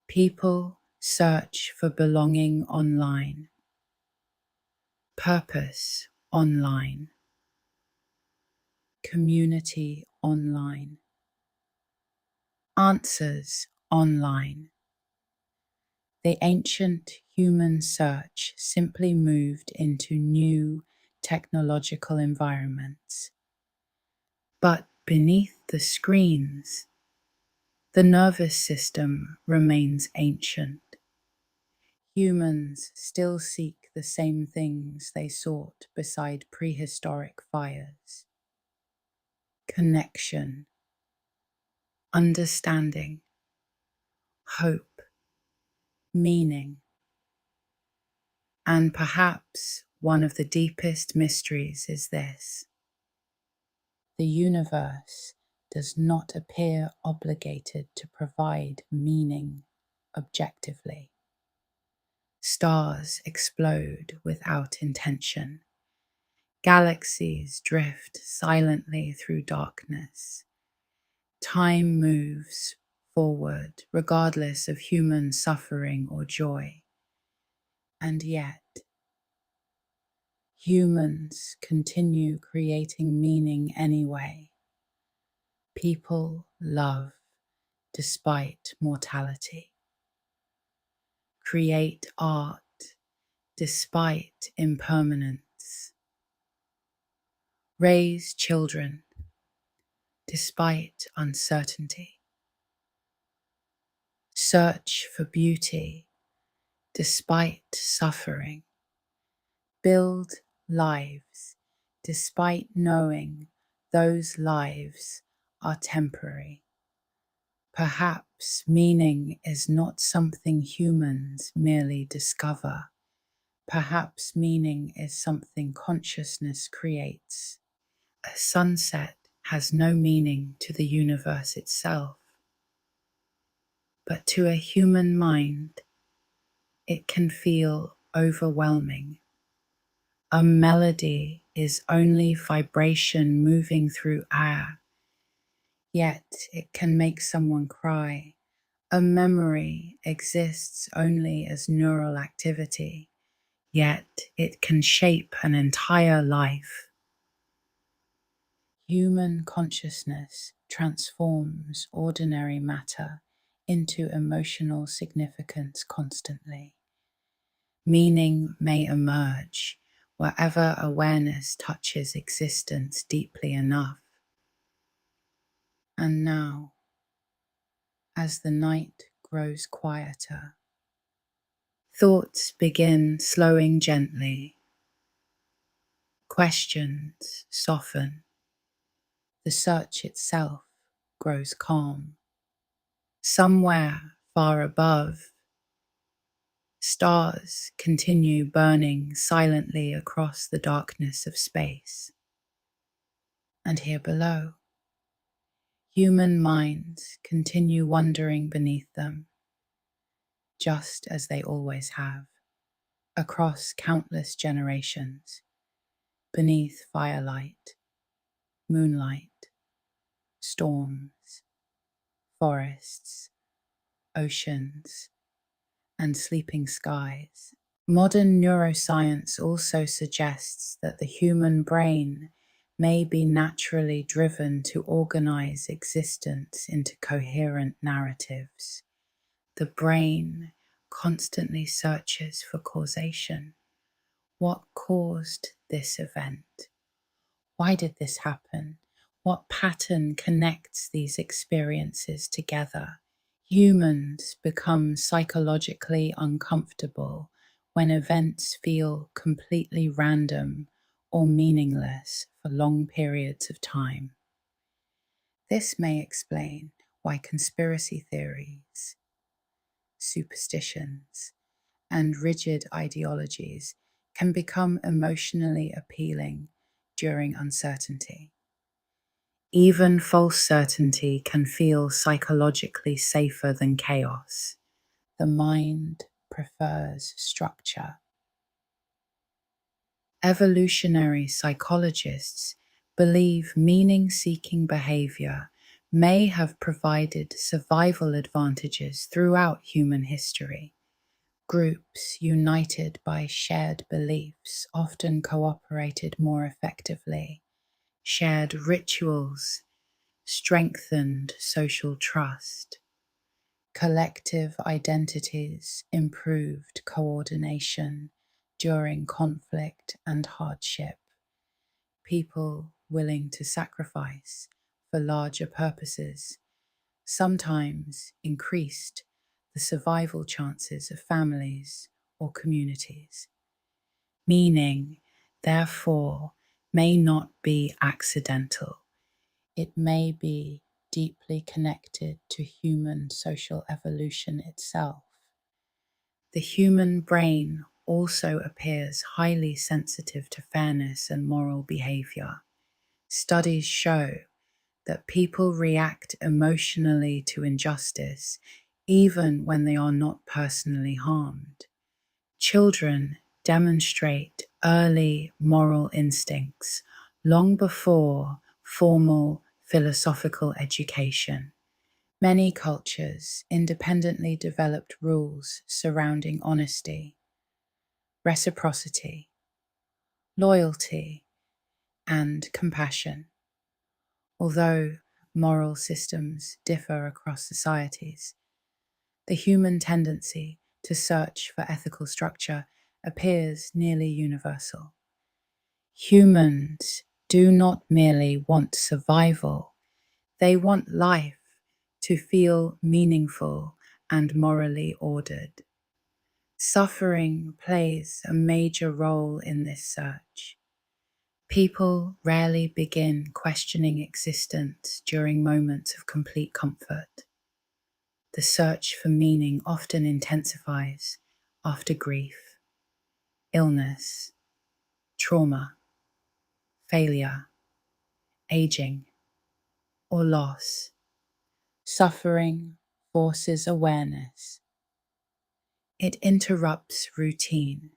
People search for belonging online, purpose online, community online, answers online. The ancient human search simply moved into new technological environments. But beneath the screens, the nervous system remains ancient. Humans still seek the same things they sought beside prehistoric fires: connection, understanding, hope, meaning. And perhaps one of the deepest mysteries is this: the universe does not appear obligated to provide meaning objectively. Stars explode without intention. Galaxies drift silently through darkness. Time moves forward regardless of human suffering or joy. And yet, humans continue creating meaning anyway. People love despite mortality. Create art despite impermanence. Raise children despite uncertainty. Search for beauty despite suffering. Build lives despite knowing those lives are temporary. Perhaps meaning is not something humans merely discover. Perhaps meaning is something consciousness creates. A sunset has no meaning to the universe itself, but to a human mind, it can feel overwhelming. A melody is only vibration moving through air, yet it can make someone cry. A memory exists only as neural activity, yet it can shape an entire life. Human consciousness transforms ordinary matter into emotional significance constantly. Meaning may emerge wherever awareness touches existence deeply enough. And now, as the night grows quieter, thoughts begin slowing gently. Questions soften. The search itself grows calm. Somewhere far above, stars continue burning silently across the darkness of space. And here below, human minds continue wandering beneath them, just as they always have, across countless generations, beneath firelight, moonlight, storms, forests, oceans, and sleeping skies. Modern neuroscience also suggests that the human brain may be naturally driven to organize existence into coherent narratives. The brain constantly searches for causation. What caused this event? Why did this happen? What pattern connects these experiences together? Humans become psychologically uncomfortable when events feel completely random or meaningless for long periods of time. This may explain why conspiracy theories, superstitions, and rigid ideologies can become emotionally appealing during uncertainty. Even false certainty can feel psychologically safer than chaos. The mind prefers structure. Evolutionary psychologists believe meaning-seeking behavior may have provided survival advantages throughout human history. Groups united by shared beliefs often cooperated more effectively. Shared rituals strengthened social trust. Collective identities improved coordination during conflict and hardship. People willing to sacrifice for larger purposes sometimes increased the survival chances of families or communities. Meaning, therefore, may not be accidental. It may be deeply connected to human social evolution itself. The human brain also appears highly sensitive to fairness and moral behavior. Studies show that people react emotionally to injustice even when they are not personally harmed. Children demonstrate early moral instincts long before formal philosophical education. Many cultures independently developed rules surrounding honesty, reciprocity, loyalty, and compassion. Although moral systems differ across societies, the human tendency to search for ethical structure appears nearly universal. Humans do not merely want survival, they want life to feel meaningful and morally ordered. Suffering plays a major role in this search. People rarely begin questioning existence during moments of complete comfort. The search for meaning often intensifies after grief, illness, trauma, failure, aging, or loss. Suffering forces awareness. It interrupts routine.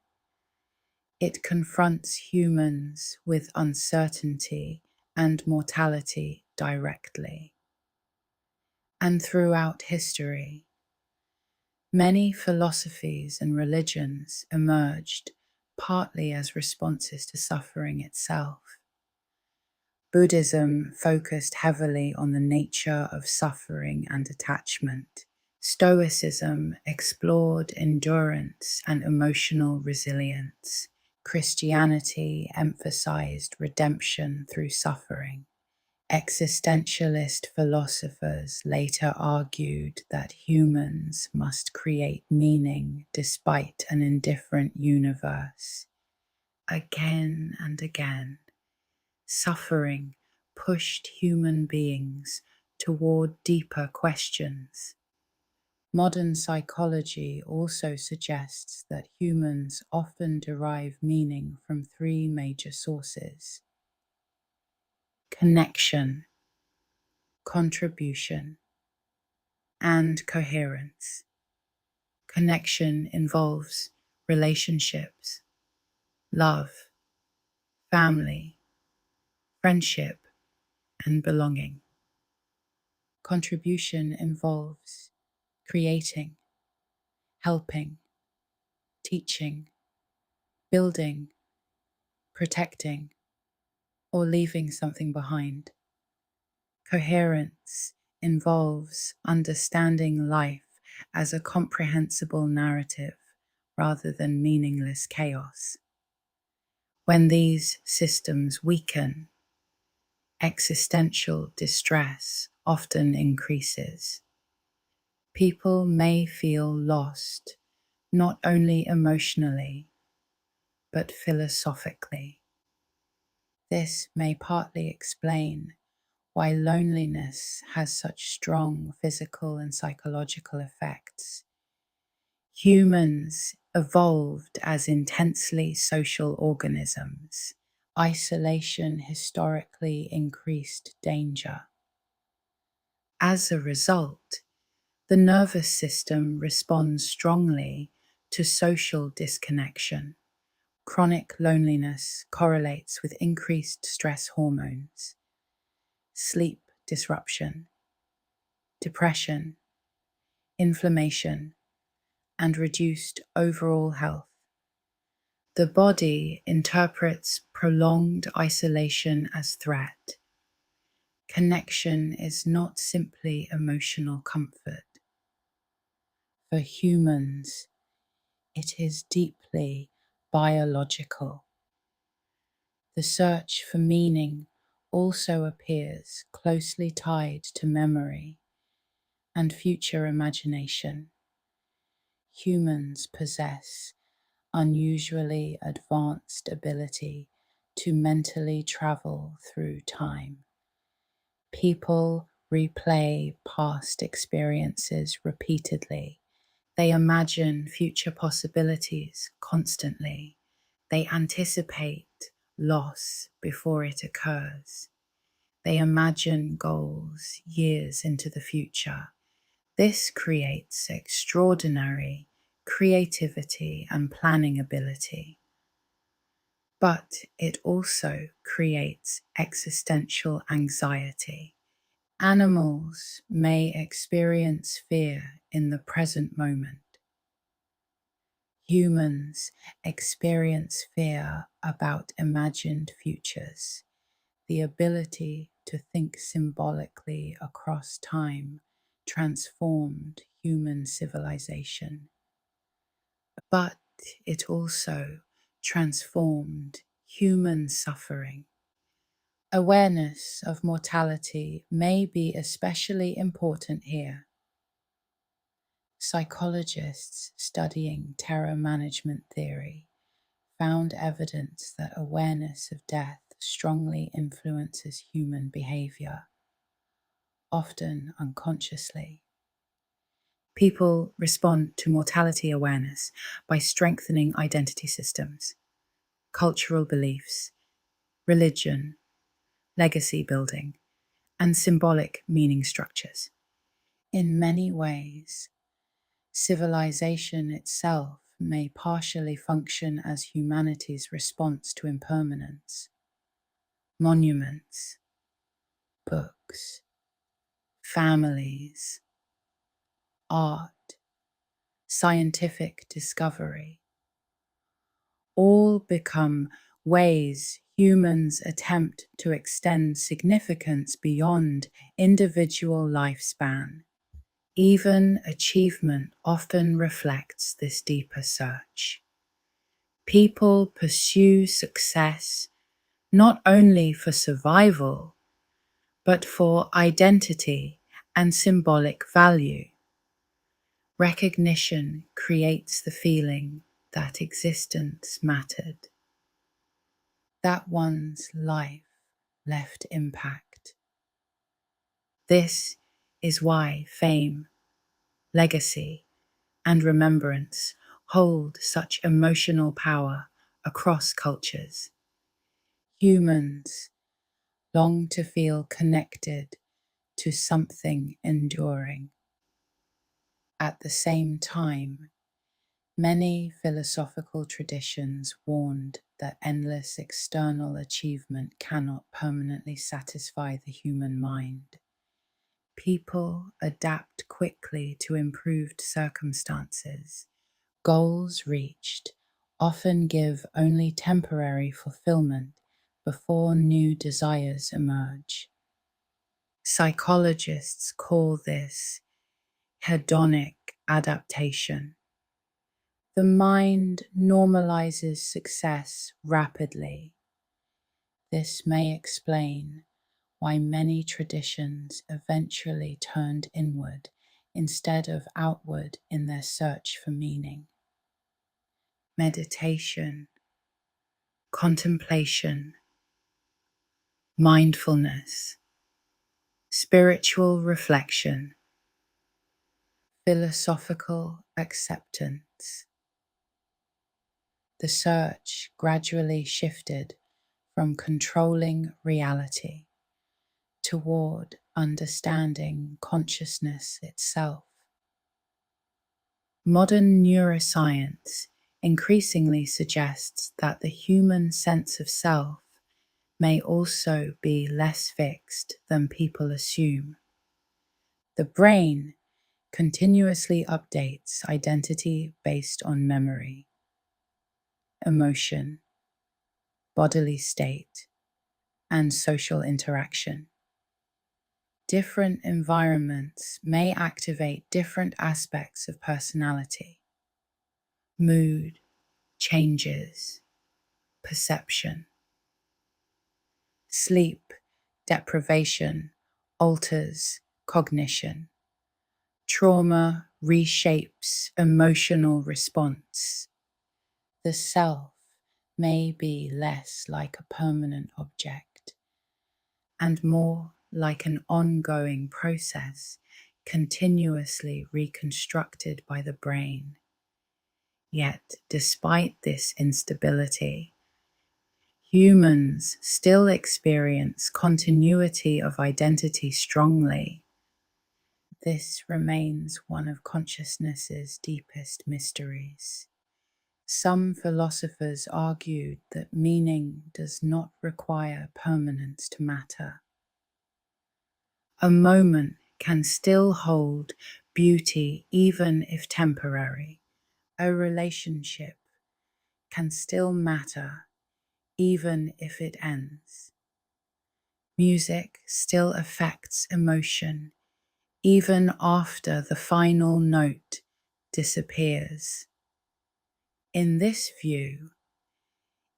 It confronts humans with uncertainty and mortality directly. And throughout history, many philosophies and religions emerged partly as responses to suffering itself. Buddhism focused heavily on the nature of suffering and attachment. Stoicism explored endurance and emotional resilience. Christianity emphasized redemption through suffering. Existentialist philosophers later argued that humans must create meaning despite an indifferent universe. Again and again, suffering pushed human beings toward deeper questions. Modern psychology also suggests that humans often derive meaning from three major sources: connection, contribution, and coherence. Connection involves relationships, love, family, friendship, and belonging. Contribution involves creating, helping, teaching, building, protecting, or leaving something behind. Coherence involves understanding life as a comprehensible narrative rather than meaningless chaos. When these systems weaken, existential distress often increases. People may feel lost, not only emotionally, but philosophically. This may partly explain why loneliness has such strong physical and psychological effects. Humans evolved as intensely social organisms. Isolation historically increased danger. As a result, the nervous system responds strongly to social disconnection. Chronic loneliness correlates with increased stress hormones, sleep disruption, depression, inflammation, and reduced overall health. The body interprets prolonged isolation as threat. Connection is not simply emotional comfort. For humans, it is deeply biological. The search for meaning also appears closely tied to memory and future imagination. Humans possess unusually advanced ability to mentally travel through time. People replay past experiences repeatedly. They imagine future possibilities constantly. They anticipate loss before it occurs. They imagine goals years into the future. This creates extraordinary creativity and planning ability. But it also creates existential anxiety. Animals may experience fear in the present moment. Humans experience fear about imagined futures. The ability to think symbolically across time transformed human civilization. But it also transformed human suffering. Awareness of mortality may be especially important here. Psychologists studying terror management theory found evidence that awareness of death strongly influences human behavior, often unconsciously. People respond to mortality awareness by strengthening identity systems, cultural beliefs, religion, legacy building, and symbolic meaning structures. In many ways, civilization itself may partially function as humanity's response to impermanence. Monuments, books, families, art, scientific discovery, all become ways humans attempt to extend significance beyond individual lifespan. Even achievement often reflects this deeper search. People pursue success not only for survival, but for identity and symbolic value. Recognition creates the feeling that existence mattered, that one's life left impact. This is why fame, legacy, and remembrance hold such emotional power across cultures. Humans long to feel connected to something enduring. At the same time, many philosophical traditions warned that endless external achievement cannot permanently satisfy the human mind. People adapt quickly to improved circumstances. Goals reached often give only temporary fulfillment before new desires emerge. Psychologists call this hedonic adaptation. The mind normalizes success rapidly. This may explain why many traditions eventually turned inward instead of outward in their search for meaning. Meditation, contemplation, mindfulness, spiritual reflection, philosophical acceptance. The search gradually shifted from controlling reality toward understanding consciousness itself. Modern neuroscience increasingly suggests that the human sense of self may also be less fixed than people assume. The brain continuously updates identity based on memory, emotion, bodily state, and social interaction. Different environments may activate different aspects of personality. Mood changes, perception. Sleep deprivation alters cognition. Trauma reshapes emotional response. The self may be less like a permanent object and more like an ongoing process continuously reconstructed by the brain. Yet, despite this instability, humans still experience continuity of identity strongly. This remains one of consciousness's deepest mysteries. Some philosophers argued that meaning does not require permanence to matter. A moment can still hold beauty even if temporary. A relationship can still matter even if it ends. Music still affects emotion even after the final note disappears. In this view,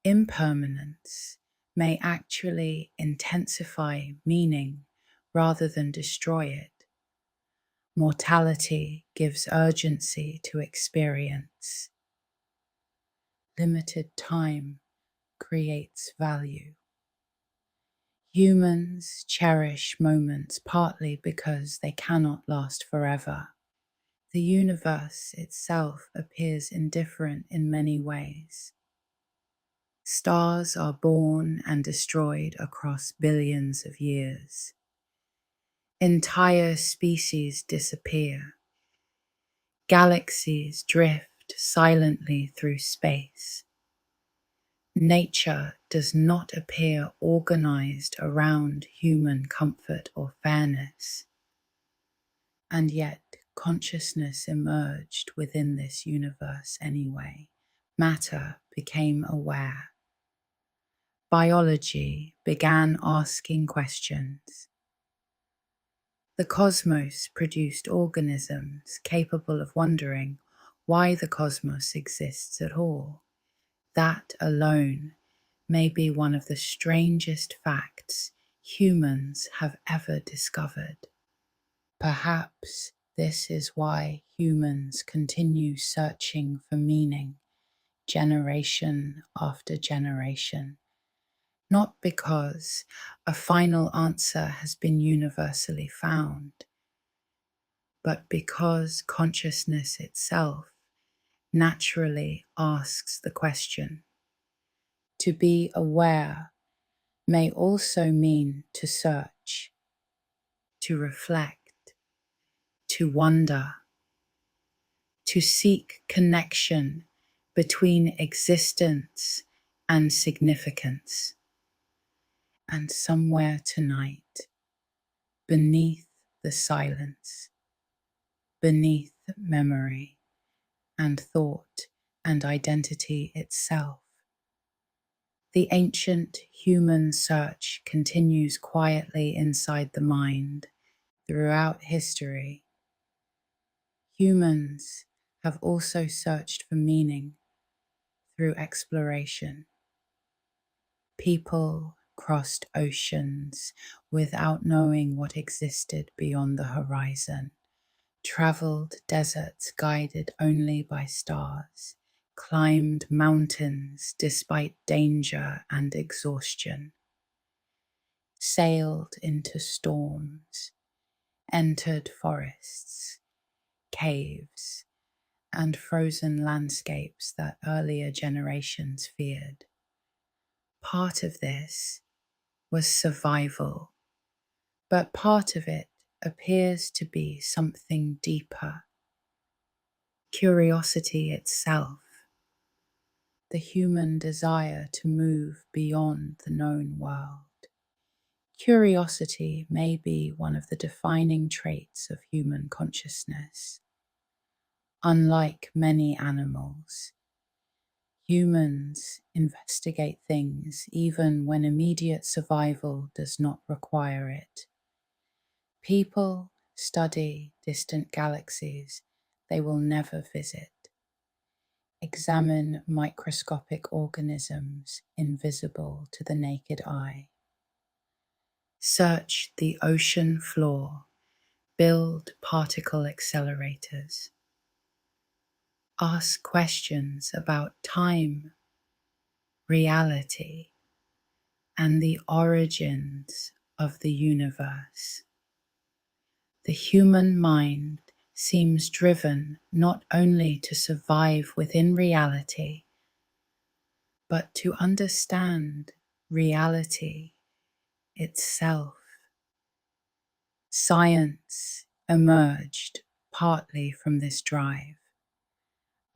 impermanence may actually intensify meaning rather than destroy it. Mortality gives urgency to experience. Limited time creates value. Humans cherish moments partly because they cannot last forever. The universe itself appears indifferent in many ways. Stars are born and destroyed across billions of years. Entire species disappear. Galaxies drift silently through space. Nature does not appear organized around human comfort or fairness. And yet, consciousness emerged within this universe anyway. Matter became aware. Biology began asking questions. The cosmos produced organisms capable of wondering why the cosmos exists at all. That alone may be one of the strangest facts humans have ever discovered. Perhaps this is why humans continue searching for meaning, generation after generation. Not because a final answer has been universally found, but because consciousness itself naturally asks the question. To be aware may also mean to search, to reflect, to wonder, to seek connection between existence and significance. And somewhere tonight, beneath the silence, beneath memory and thought and identity itself, the ancient human search continues quietly inside the mind. Throughout history, humans have also searched for meaning through exploration. People crossed oceans without knowing what existed beyond the horizon, traveled deserts guided only by stars, climbed mountains despite danger and exhaustion, sailed into storms, entered forests, caves, and frozen landscapes that earlier generations feared. Part of this was survival, but part of it appears to be something deeper. Curiosity itself, the human desire to move beyond the known world. Curiosity may be one of the defining traits of human consciousness. Unlike many animals, humans investigate things even when immediate survival does not require it. People study distant galaxies they will never visit. Examine microscopic organisms invisible to the naked eye. Search the ocean floor. Build particle accelerators. Ask questions about time, reality, and the origins of the universe. The human mind seems driven not only to survive within reality, but to understand reality itself. Science emerged partly from this drive.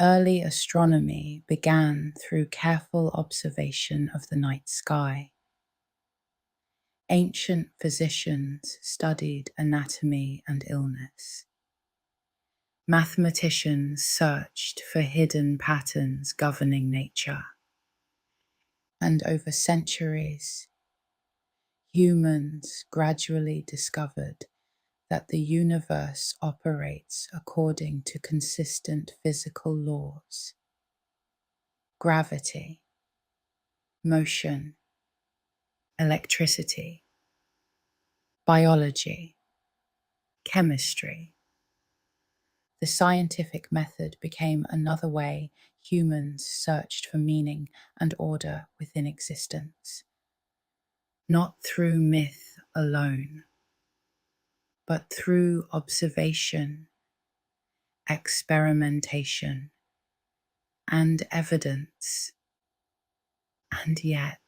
Early astronomy began through careful observation of the night sky. Ancient physicians studied anatomy and illness. Mathematicians searched for hidden patterns governing nature. And over centuries, humans gradually discovered that the universe operates according to consistent physical laws. Gravity, motion, electricity, biology, chemistry. The scientific method became another way humans searched for meaning and order within existence. Not through myth alone, but through observation, experimentation, and evidence. And yet,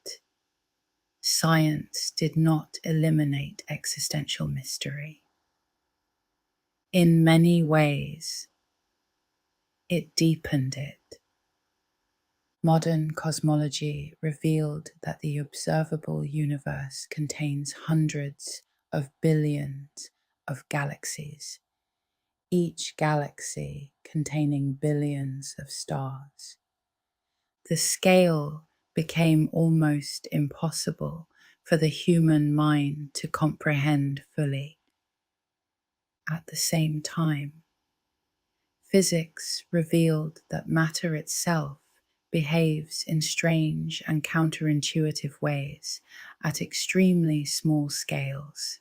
science did not eliminate existential mystery. In many ways, it deepened it. Modern cosmology revealed that the observable universe contains hundreds of billions of galaxies, each galaxy containing billions of stars. The scale became almost impossible for the human mind to comprehend fully. At the same time, physics revealed that matter itself behaves in strange and counterintuitive ways at extremely small scales.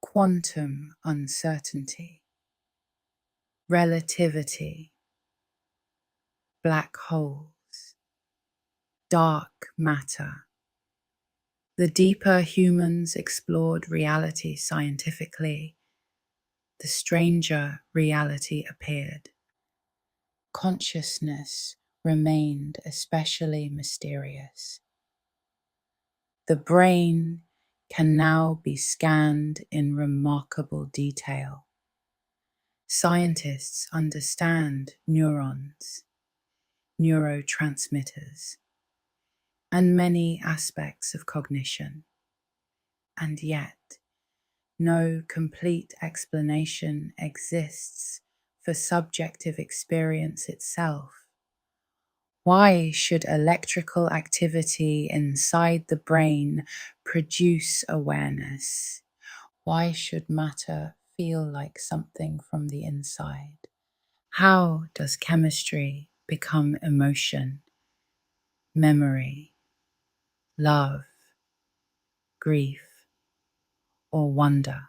Quantum uncertainty, relativity, black holes, dark matter. The deeper humans explored reality scientifically, the stranger reality appeared. Consciousness remained especially mysterious. The brain can now be scanned in remarkable detail. Scientists understand neurons, neurotransmitters, and many aspects of cognition. And yet, no complete explanation exists for subjective experience itself. Why should electrical activity inside the brain produce awareness? Why should matter feel like something from the inside? How does chemistry become emotion, memory, love, grief, or wonder?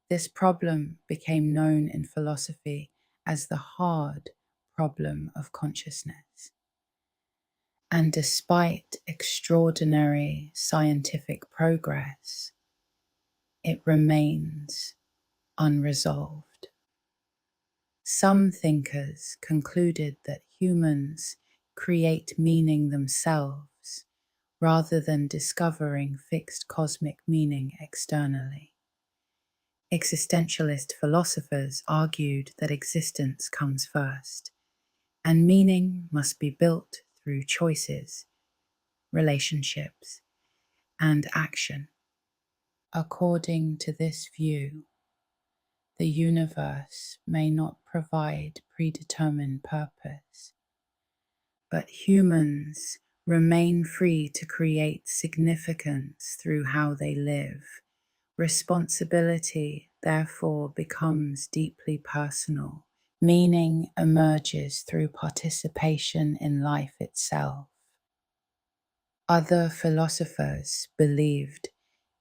This problem became known in philosophy as the hard problem of consciousness. And despite extraordinary scientific progress, it remains unresolved. Some thinkers concluded that humans create meaning themselves rather than discovering fixed cosmic meaning externally. Existentialist philosophers argued that existence comes first, and meaning must be built through choices, relationships, and action. According to this view, the universe may not provide predetermined purpose, but humans remain free to create significance through how they live. Responsibility, therefore, becomes deeply personal. Meaning emerges through participation in life itself. Other philosophers believed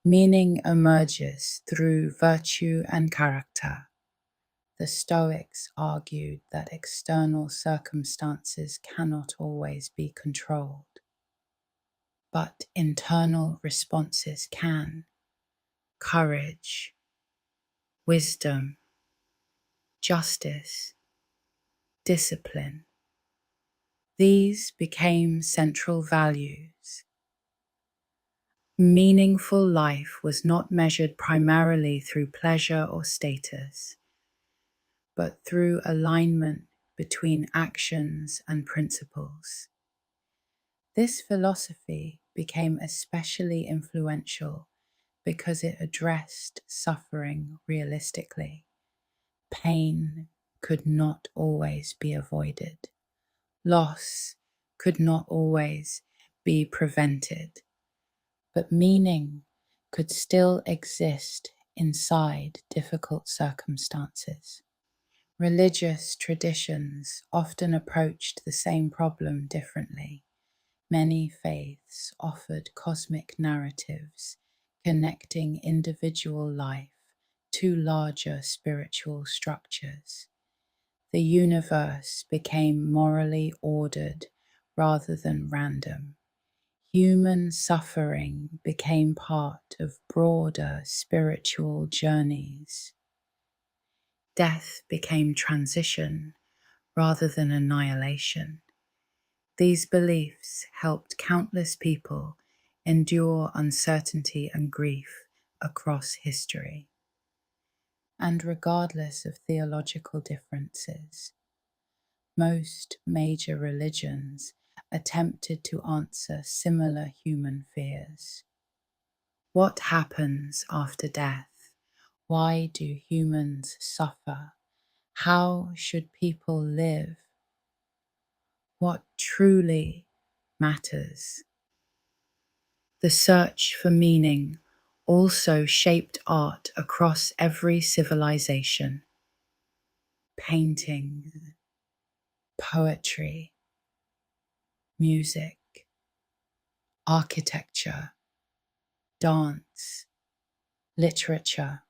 meaning emerges through virtue and character. The Stoics argued that external circumstances cannot always be controlled, but internal responses can. Courage, wisdom, justice, discipline. These became central values. Meaningful life was not measured primarily through pleasure or status, but through alignment between actions and principles. This philosophy became especially influential because it addressed suffering realistically. Pain could not always be avoided. Loss could not always be prevented, but meaning could still exist inside difficult circumstances. Religious traditions often approached the same problem differently. Many faiths offered cosmic narratives connecting individual life to larger spiritual structures. The universe became morally ordered rather than random. Human suffering became part of broader spiritual journeys. Death became transition rather than annihilation. These beliefs helped countless people endure uncertainty and grief across history. And regardless of theological differences, most major religions attempted to answer similar human fears. What happens after death? Why do humans suffer? How should people live? What truly matters? The search for meaning also shaped art across every civilization. Painting, poetry, music, architecture, dance, literature.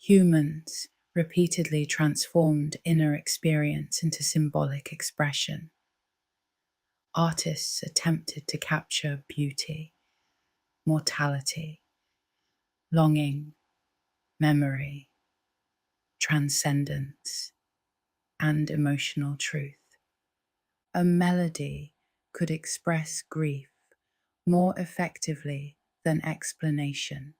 Humans repeatedly transformed inner experience into symbolic expression. Artists attempted to capture beauty, mortality, longing, memory, transcendence, and emotional truth. A melody could express grief more effectively than explanation.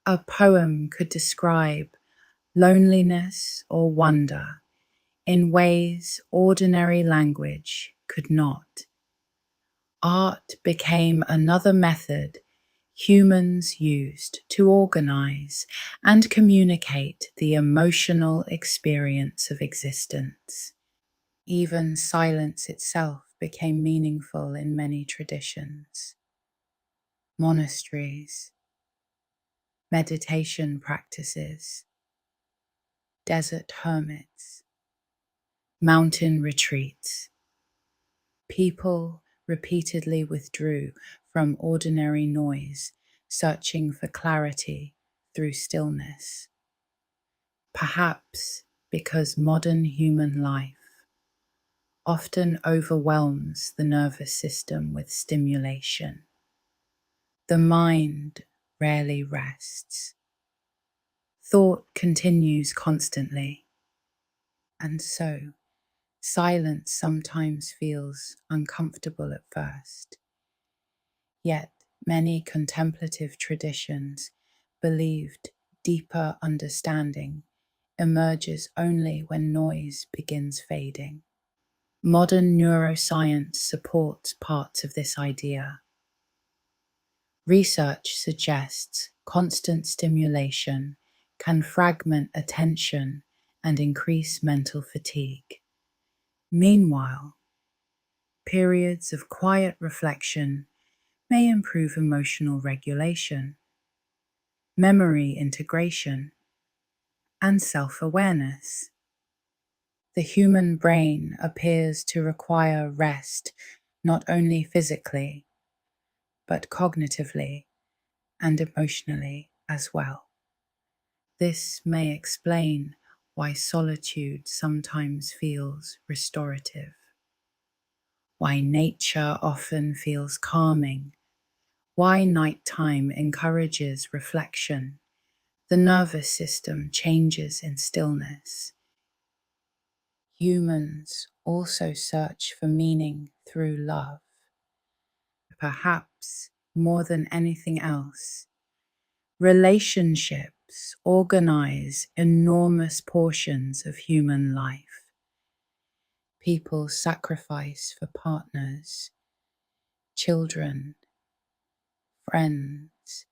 A poem could describe loneliness or wonder in ways ordinary language could not. Art became another method humans used to organize and communicate the emotional experience of existence. Even silence itself became meaningful in many traditions. Monasteries, meditation practices, desert hermits, mountain retreats. People repeatedly withdrew from ordinary noise, searching for clarity through stillness. Perhaps because modern human life often overwhelms the nervous system with stimulation. The mind rarely rests. Thought continues constantly, and so silence sometimes feels uncomfortable at first. Yet many contemplative traditions believed deeper understanding emerges only when noise begins fading. Modern neuroscience supports parts of this idea. Research suggests constant stimulation can fragment attention and increase mental fatigue. Meanwhile, periods of quiet reflection may improve emotional regulation, memory integration, and self-awareness. The human brain appears to require rest not only physically, but cognitively and emotionally as well. This may explain why solitude sometimes feels restorative, why nature often feels calming, why nighttime encourages reflection. The nervous system changes in stillness. Humans also search for meaning through love. Perhaps more than anything else, relationships organize enormous portions of human life. People sacrifice for partners, children, friends,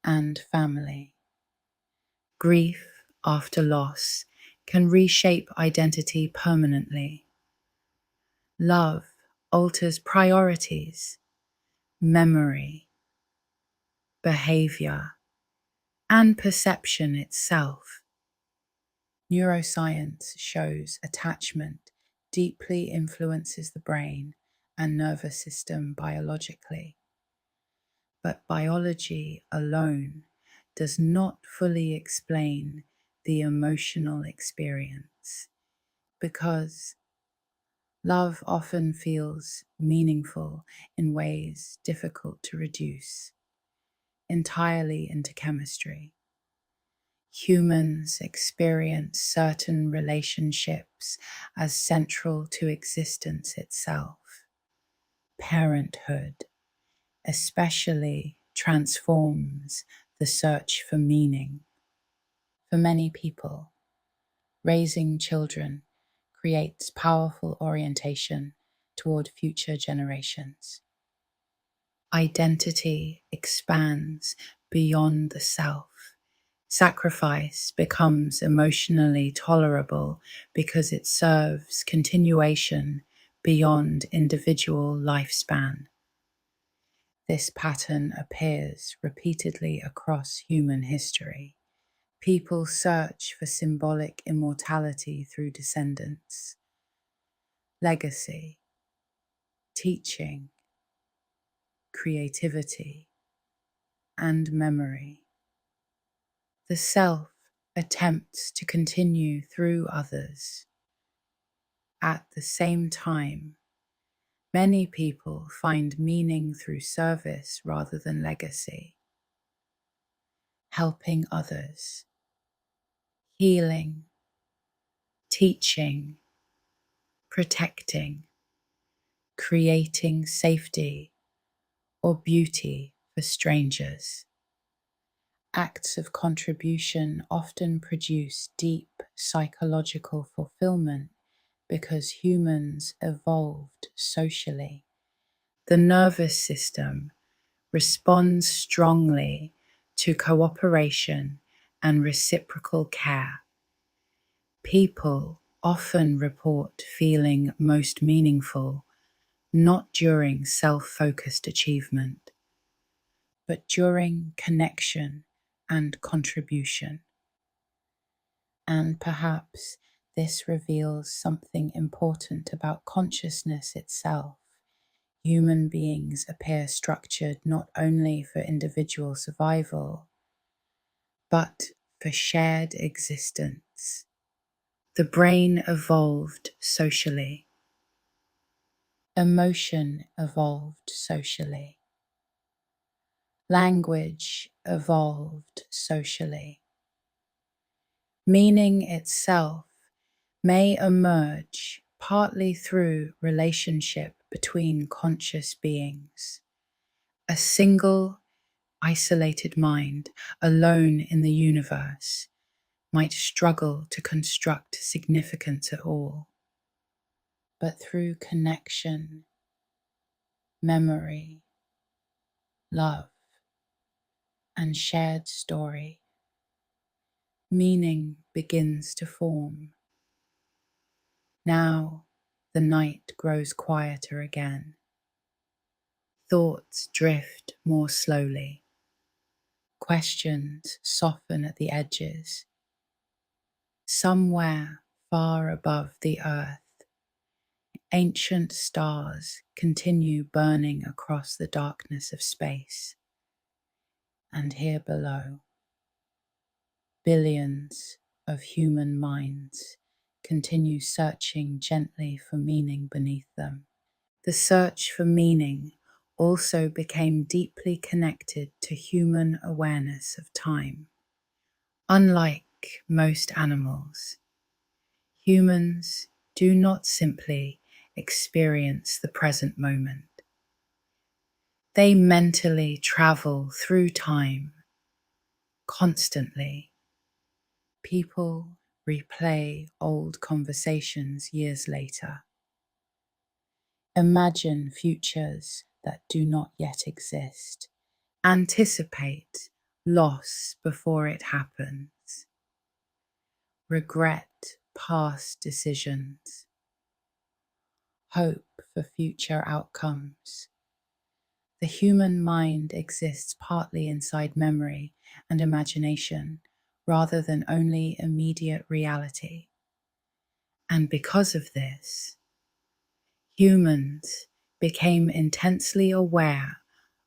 and family. Grief after loss can reshape identity permanently. Love alters priorities, memory, behavior, and perception itself. Neuroscience shows attachment deeply influences the brain and nervous system biologically. But biology alone does not fully explain the emotional experience, because love often feels meaningful in ways difficult to reduce entirely into chemistry. Humans experience certain relationships as central to existence itself. Parenthood especially transforms the search for meaning. For many people, raising children creates powerful orientation toward future generations. Identity expands beyond the self. Sacrifice becomes emotionally tolerable because it serves continuation beyond individual lifespan. This pattern appears repeatedly across human history. People search for symbolic immortality through descendants, legacy, teaching, creativity, and memory. The self attempts to continue through others. At the same time, many people find meaning through service rather than legacy, helping others, healing, teaching, protecting, creating safety or beauty for strangers. Acts of contribution often produce deep psychological fulfillment because humans evolved socially. The nervous system responds strongly to cooperation and reciprocal care. People often report feeling most meaningful not during self-focused achievement, but during connection and contribution. And perhaps this reveals something important about consciousness itself. Human beings appear structured not only for individual survival, but for shared existence. The brain evolved socially. Emotion evolved socially. Language evolved socially. Meaning itself may emerge partly through relationship between conscious beings. A single, isolated mind, alone in the universe, might struggle to construct significance at all. But through connection, memory, love, and shared story, meaning begins to form. Now the night grows quieter again. Thoughts drift more slowly. Questions soften at the edges. Somewhere far above the earth, ancient stars continue burning across the darkness of space. And here below, billions of human minds continue searching gently for meaning beneath them. The search for meaning also became deeply connected to human awareness of time. Unlike most animals, humans do not simply experience the present moment. They mentally travel through time constantly. People replay old conversations years later. Imagine futures that do not yet exist. Anticipate loss before it happens. Regret past decisions. Hope for future outcomes. The human mind exists partly inside memory and imagination, rather than only immediate reality. And because of this, humans became intensely aware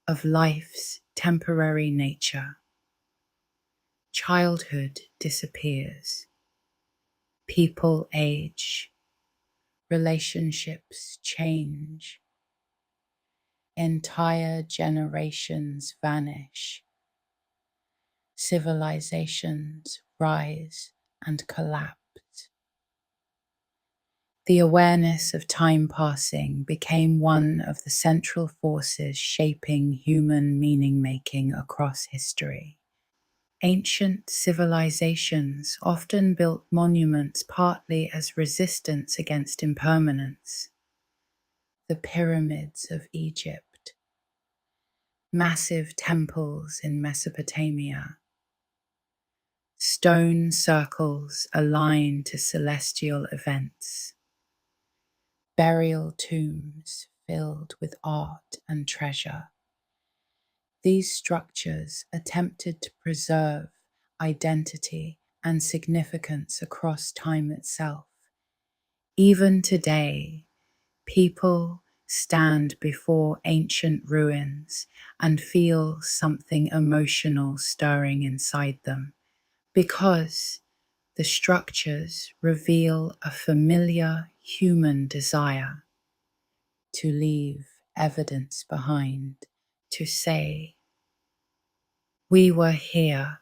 of life's temporary nature. Childhood disappears. People age. Relationships change. Entire generations vanish. Civilizations rise, and collapse. The awareness of time passing became one of the central forces shaping human meaning-making across history. Ancient civilizations often built monuments partly as resistance against impermanence. The pyramids of Egypt, massive temples in Mesopotamia, stone circles aligned to celestial events, burial tombs filled with art and treasure. These structures attempted to preserve identity and significance across time itself. Even today, people stand before ancient ruins and feel something emotional stirring inside them, because the structures reveal a familiar human desire to leave evidence behind, to say, "We were here,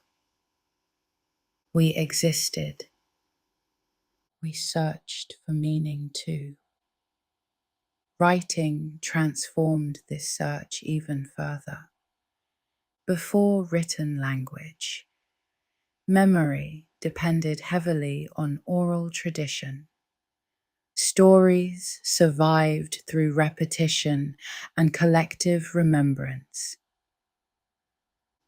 we existed, we searched for meaning too." Writing transformed this search even further. Before written language, memory depended heavily on oral tradition. Stories survived through repetition and collective remembrance.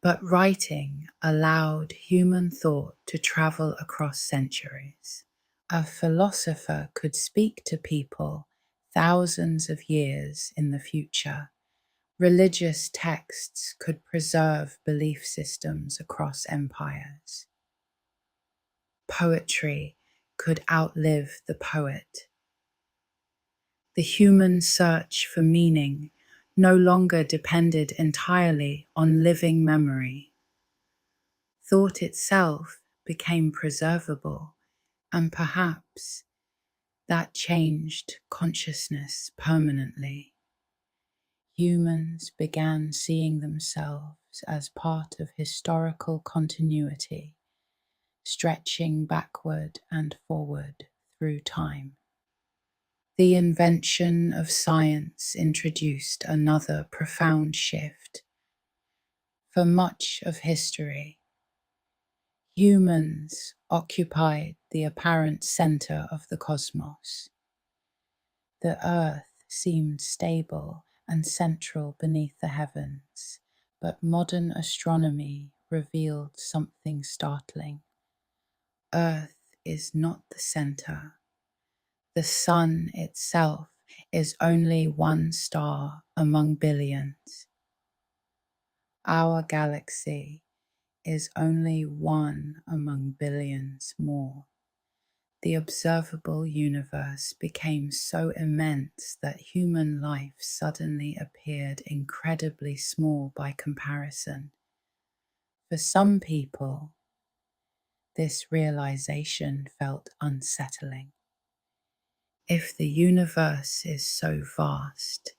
But writing allowed human thought to travel across centuries. A philosopher could speak to people thousands of years in the future. Religious texts could preserve belief systems across empires. Poetry could outlive the poet. The human search for meaning no longer depended entirely on living memory. Thought itself became preservable, and perhaps that changed consciousness permanently. Humans began seeing themselves as part of historical continuity, stretching backward and forward through time. The invention of science introduced another profound shift. For much of history, humans occupied the apparent center of the cosmos. The Earth seemed stable and central beneath the heavens, but modern astronomy revealed something startling. Earth is not the center. The sun itself is only one star among billions. Our galaxy is only one among billions more. The observable universe became so immense that human life suddenly appeared incredibly small by comparison. For some people, this realization felt unsettling. If the universe is so vast,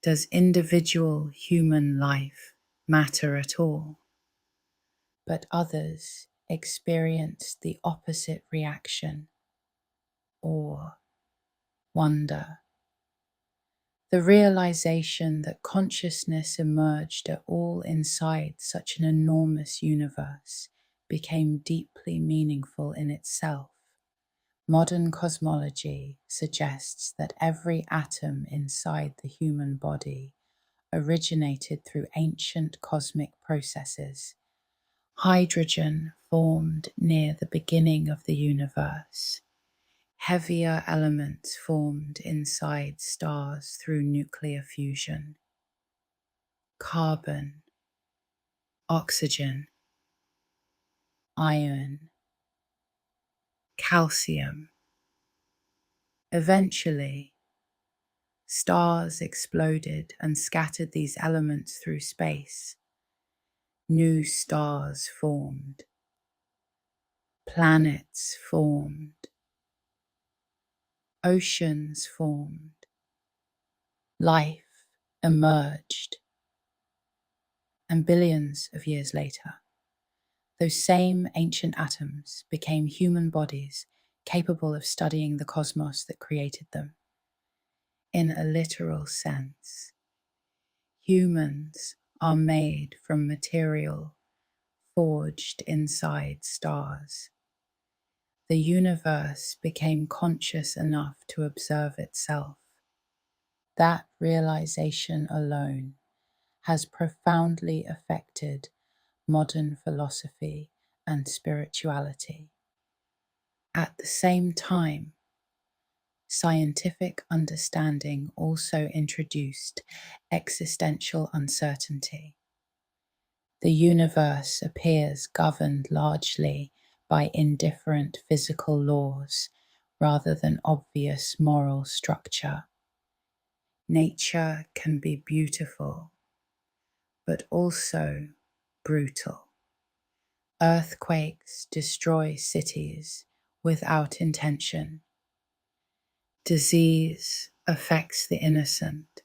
does individual human life matter at all? But others experienced the opposite reaction: awe, wonder. The realization that consciousness emerged at all inside such an enormous universe became deeply meaningful in itself. Modern cosmology suggests that every atom inside the human body originated through ancient cosmic processes. Hydrogen formed near the beginning of the universe. Heavier elements formed inside stars through nuclear fusion. Carbon, oxygen, iron, calcium. Eventually, stars exploded and scattered these elements through space. New stars formed. Planets formed. Oceans formed. Life emerged. And billions of years later, Those same ancient atoms became human bodies capable of studying the cosmos that created them. In a literal sense, humans are made from material forged inside stars. The universe became conscious enough to observe itself. That realization alone has profoundly affected modern philosophy and spirituality. At the same time, scientific understanding also introduced existential uncertainty. The universe appears governed largely by indifferent physical laws rather than obvious moral structure. Nature can be beautiful, but also brutal. Earthquakes destroy cities without intention. Disease affects the innocent.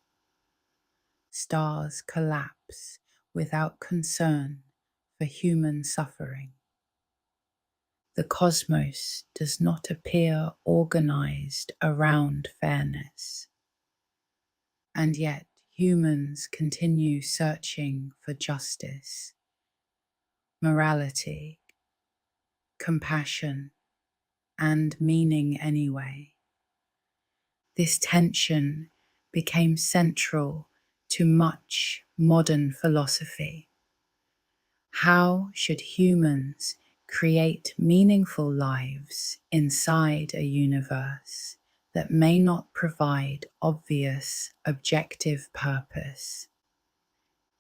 Stars collapse without concern for human suffering. The cosmos does not appear organized around fairness. And yet humans continue searching for justice, morality, compassion, and meaning anyway. This tension became central to much modern philosophy. How should humans create meaningful lives inside a universe that may not provide obvious objective purpose?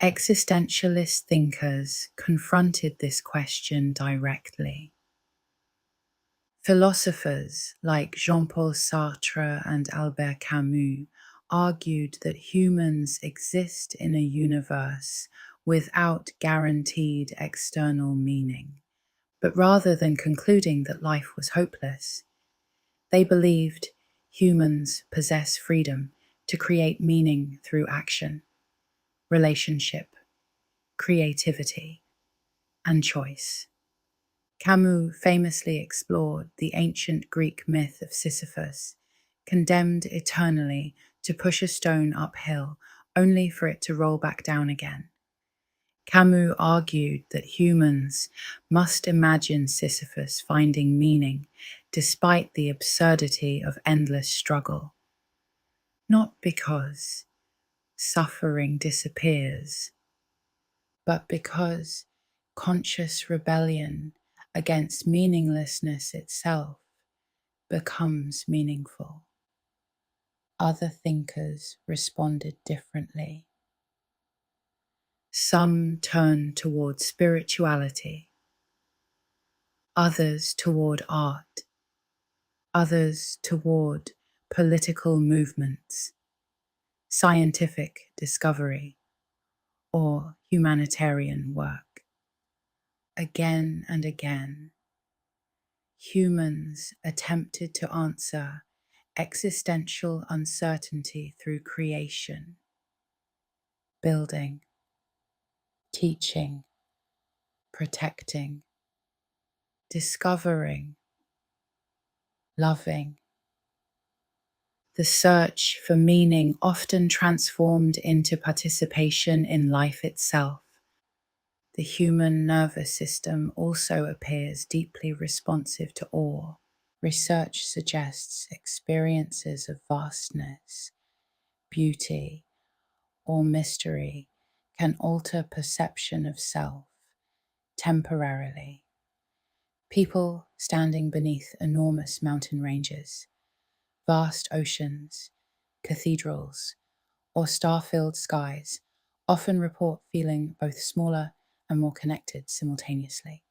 Existentialist thinkers confronted this question directly. Philosophers like Jean-Paul Sartre and Albert Camus argued that humans exist in a universe without guaranteed external meaning. But rather than concluding that life was hopeless, they believed humans possess freedom to create meaning through action, relationship, creativity, and choice. Camus famously explored the ancient Greek myth of Sisyphus, condemned eternally to push a stone uphill only for it to roll back down again. Camus argued that humans must imagine Sisyphus finding meaning despite the absurdity of endless struggle, not because suffering disappears, but because conscious rebellion against meaninglessness itself becomes meaningful. Other thinkers responded differently. Some turned toward spirituality, others toward art, others toward political movements, scientific discovery, or humanitarian work. Again and again, humans attempted to answer existential uncertainty through creation, building, teaching, protecting, discovering, loving. The search for meaning often transformed into participation in life itself. The human nervous system also appears deeply responsive to awe. Research suggests experiences of vastness, beauty, or mystery can alter perception of self temporarily. People standing beneath enormous mountain ranges, vast oceans, cathedrals, or star-filled skies often report feeling both smaller and more connected simultaneously.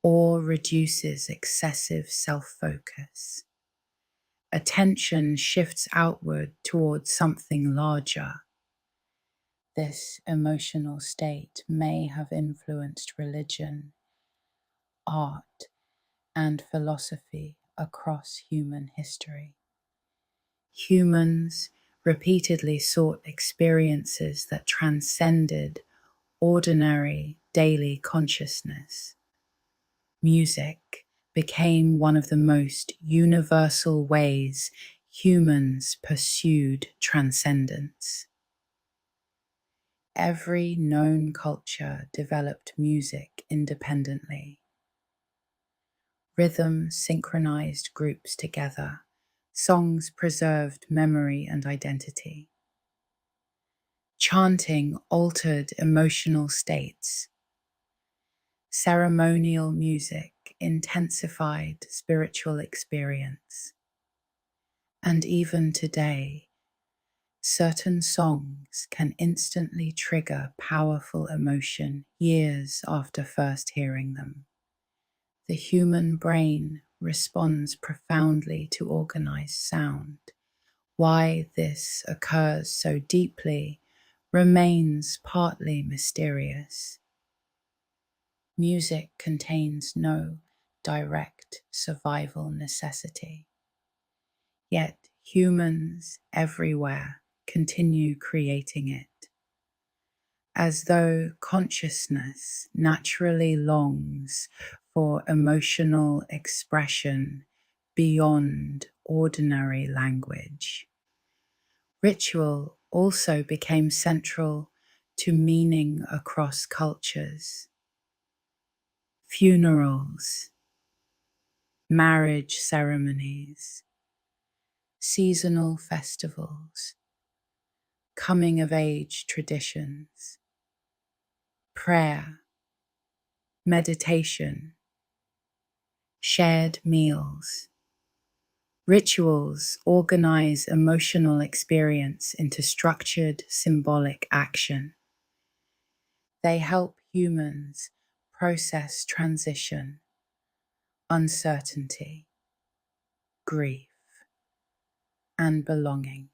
Awe reduces excessive self-focus. Attention shifts outward towards something larger. This emotional state may have influenced religion, art, and philosophy across human history. Humans repeatedly sought experiences that transcended ordinary daily consciousness. Music became one of the most universal ways humans pursued transcendence. Every known culture developed music independently. Rhythm synchronized groups together. Songs preserved memory and identity. Chanting altered emotional states. Ceremonial music intensified spiritual experience. And even today, certain songs can instantly trigger powerful emotion years after first hearing them. The human brain responds profoundly to organized sound. Why this occurs so deeply remains partly mysterious. Music contains no direct survival necessity. Yet humans everywhere continue creating it, as though consciousness naturally longs for emotional expression beyond ordinary language. Ritual also became central to meaning across cultures. Funerals, marriage ceremonies, seasonal festivals, coming of age traditions, prayer, meditation, shared meals. Rituals organize emotional experience into structured symbolic action. They help humans process transition, uncertainty, grief, and belonging.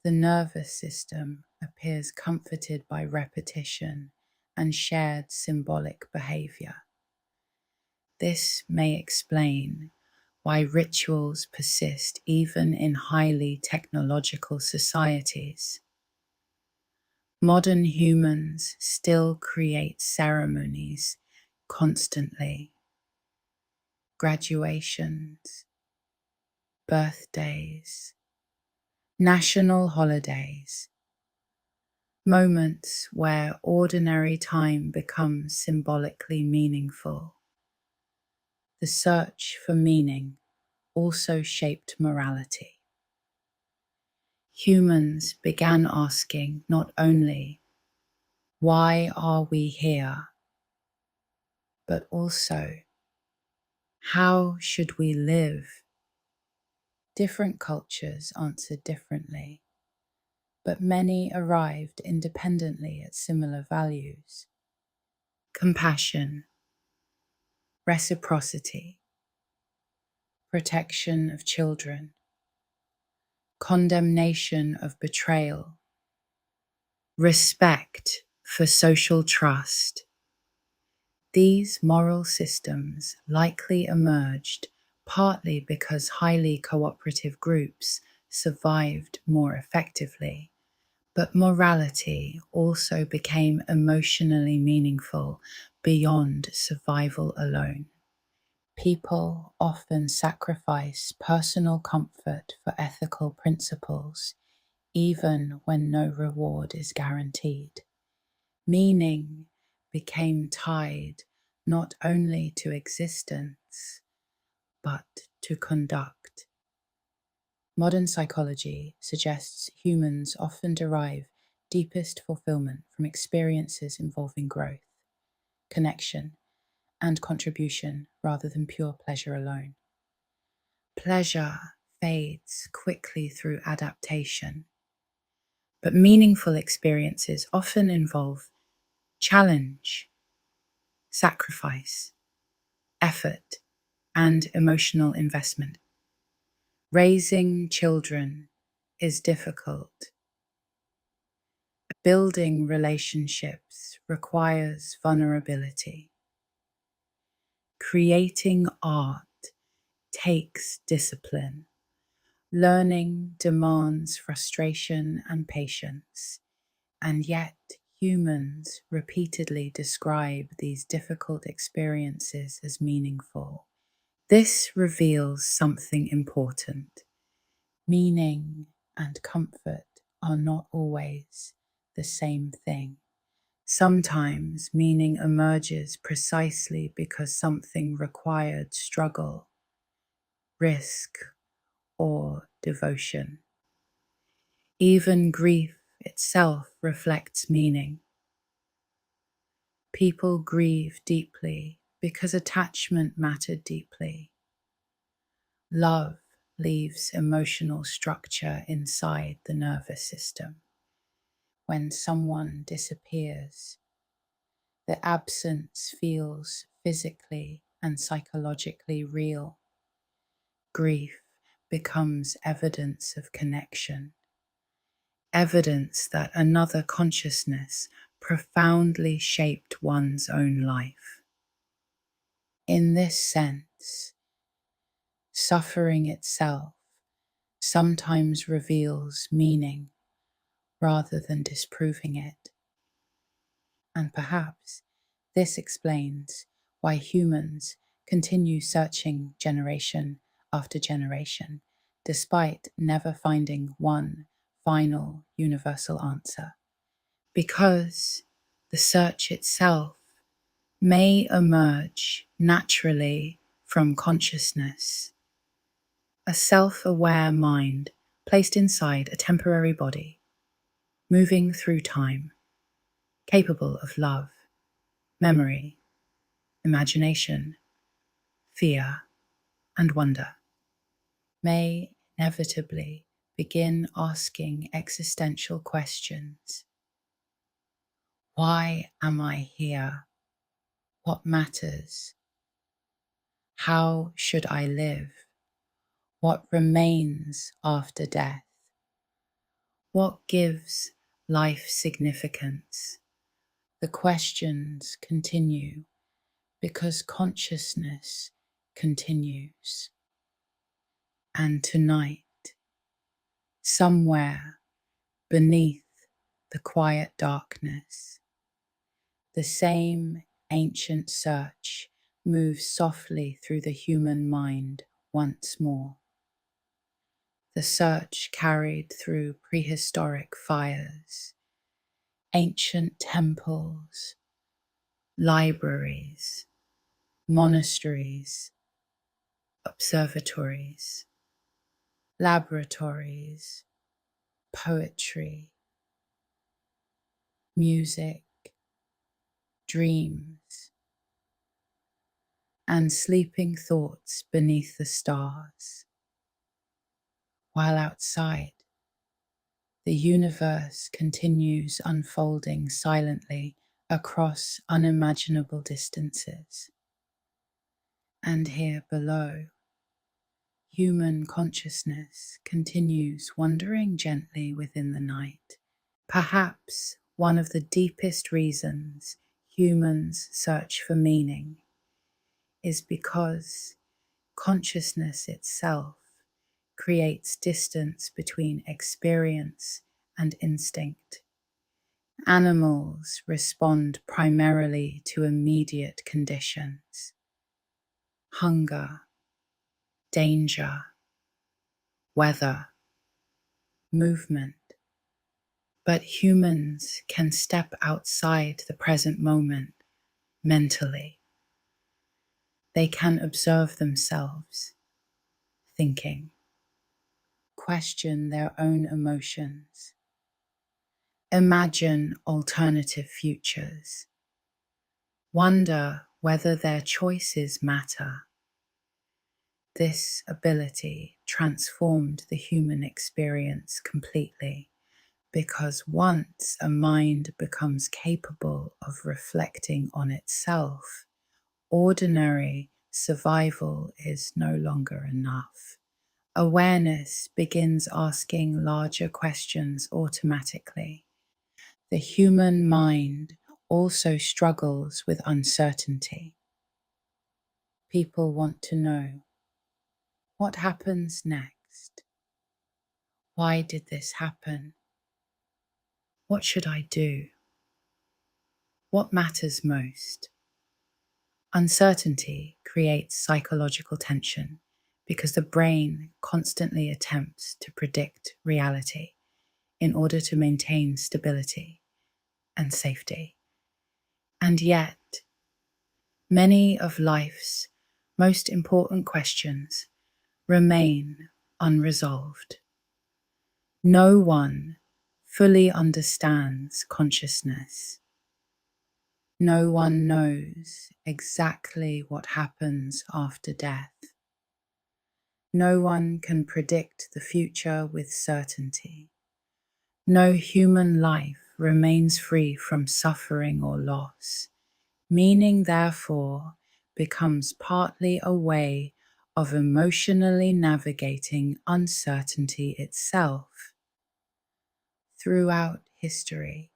The nervous system appears comforted by repetition and shared symbolic behavior. This may explain why rituals persist even in highly technological societies. Modern humans still create ceremonies constantly. Graduations, birthdays, national holidays, moments where ordinary time becomes symbolically meaningful. The search for meaning also shaped morality. Humans began asking not only, why are we here? But also, how should we live? Different cultures answered differently, but many arrived independently at similar values: compassion, reciprocity, protection of children, condemnation of betrayal, respect for social trust. These moral systems likely emerged partly because highly cooperative groups survived more effectively, but morality also became emotionally meaningful beyond survival alone. People often sacrifice personal comfort for ethical principles, even when no reward is guaranteed. Meaning became tied not only to existence, but to conduct. Modern psychology suggests humans often derive deepest fulfillment from experiences involving growth, connection, and contribution rather than pure pleasure alone. Pleasure fades quickly through adaptation, but meaningful experiences often involve challenge, sacrifice, effort, and emotional investment. Raising children is difficult. Building relationships requires vulnerability. Creating art takes discipline. Learning demands frustration and patience, and yet Humans repeatedly describe these difficult experiences as meaningful. This reveals something important. Meaning and comfort are not always the same thing. Sometimes meaning emerges precisely because something required struggle, risk, or devotion. Even grief itself reflects meaning. People grieve deeply because attachment mattered deeply. Love leaves emotional structure inside the nervous system. When someone disappears, the absence feels physically and psychologically real. Grief becomes evidence of connection, evidence that another consciousness profoundly shaped one's own life. In this sense, suffering itself sometimes reveals meaning rather than disproving it. And perhaps this explains why humans continue searching generation after generation, despite never finding one final universal answer. Because the search itself may emerge naturally from consciousness, a self-aware mind placed inside a temporary body, moving through time, capable of love, memory, imagination, fear, and wonder, may inevitably begin asking existential questions. Why am I here? What matters? How should I live? What remains after death? What gives life significance? The questions continue because consciousness continues. And tonight, somewhere beneath the quiet darkness, the same ancient search moves softly through the human mind once more. The search carried through prehistoric fires, ancient temples, libraries, monasteries, observatories, laboratories, poetry, music, dreams, and sleeping thoughts beneath the stars. While outside, the universe continues unfolding silently across unimaginable distances. And here below, human consciousness continues wandering gently within the night. Perhaps one of the deepest reasons humans search for meaning is because consciousness itself creates distance between experience and instinct. Animals respond primarily to immediate conditions: hunger, danger, weather, movement. But humans can step outside the present moment mentally. They can observe themselves, thinking, question their own emotions, imagine alternative futures, wonder whether their choices matter. This ability transformed the human experience completely, because once a mind becomes capable of reflecting on itself, ordinary survival is no longer enough. Awareness begins asking larger questions automatically. The human mind also struggles with uncertainty. People want to know, what happens next? Why did this happen? What should I do? What matters most? Uncertainty creates psychological tension because the brain constantly attempts to predict reality in order to maintain stability and safety. And yet, many of life's most important questions remain unresolved. No one fully understands consciousness. No one knows exactly what happens after death. No one can predict the future with certainty. No human life remains free from suffering or loss. Meaning, therefore, becomes partly a way of emotionally navigating uncertainty itself. Throughout history,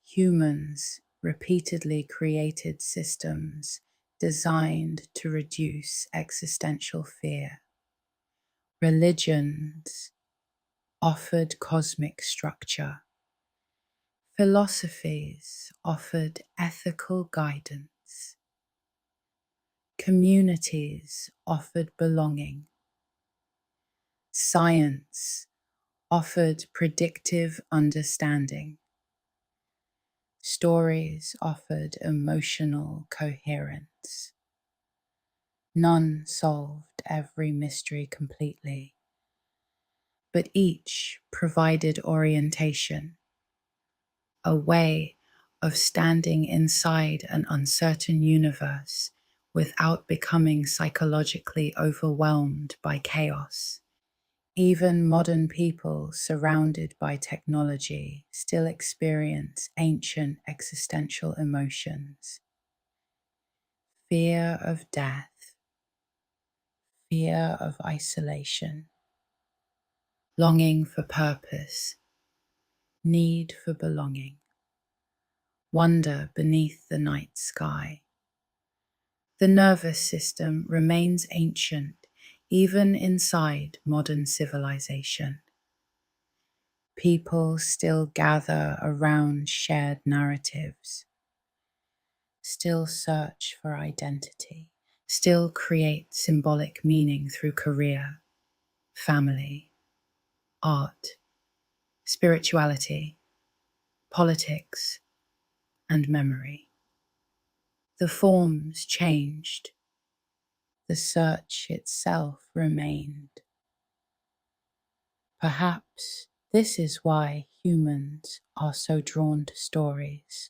humans repeatedly created systems designed to reduce existential fear. Religions offered cosmic structure. Philosophies offered ethical guidance. Communities offered belonging. Science offered predictive understanding. Stories offered emotional coherence. None solved every mystery completely, but each provided orientation, a way of standing inside an uncertain universe without becoming psychologically overwhelmed by chaos. Even modern people surrounded by technology still experience ancient existential emotions. Fear of death, fear of isolation, longing for purpose, need for belonging, wonder beneath the night sky. The nervous system remains ancient even inside modern civilization. People still gather around shared narratives, still search for identity, still create symbolic meaning through career, family, art, spirituality, politics, and memory. The forms changed, the search itself remained. Perhaps this is why humans are so drawn to stories.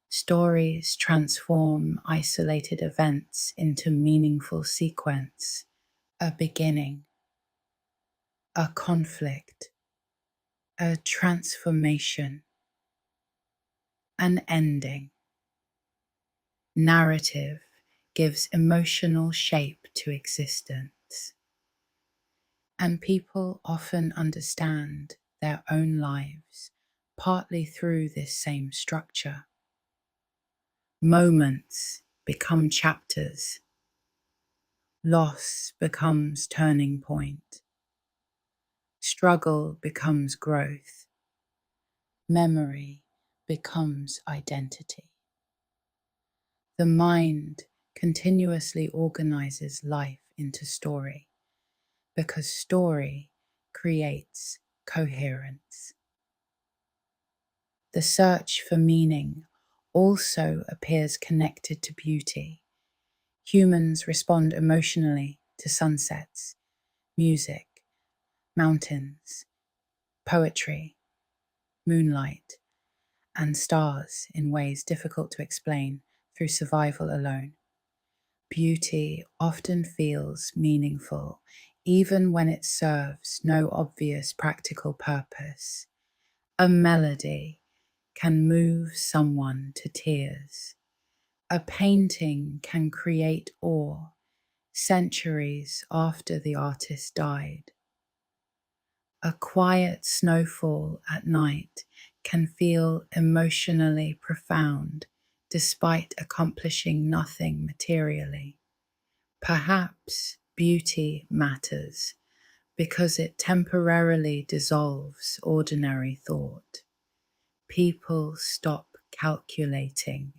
Stories transform isolated events into meaningful sequence, a beginning, a conflict, a transformation, an ending. Narrative gives emotional shape to existence, and people often understand their own lives partly through this same structure. Moments become chapters. Loss becomes turning point. Struggle becomes growth. Memory becomes identity. The mind continuously organizes life into story because story creates coherence. The search for meaning also appears connected to beauty. Humans respond emotionally to sunsets, music, mountains, poetry, moonlight, and stars in ways difficult to explain through survival alone. Beauty often feels meaningful, even when it serves no obvious practical purpose. A melody can move someone to tears. A painting can create awe centuries after the artist died. A quiet snowfall at night can feel emotionally profound despite accomplishing nothing materially. Perhaps beauty matters because it temporarily dissolves ordinary thought. People stop calculating,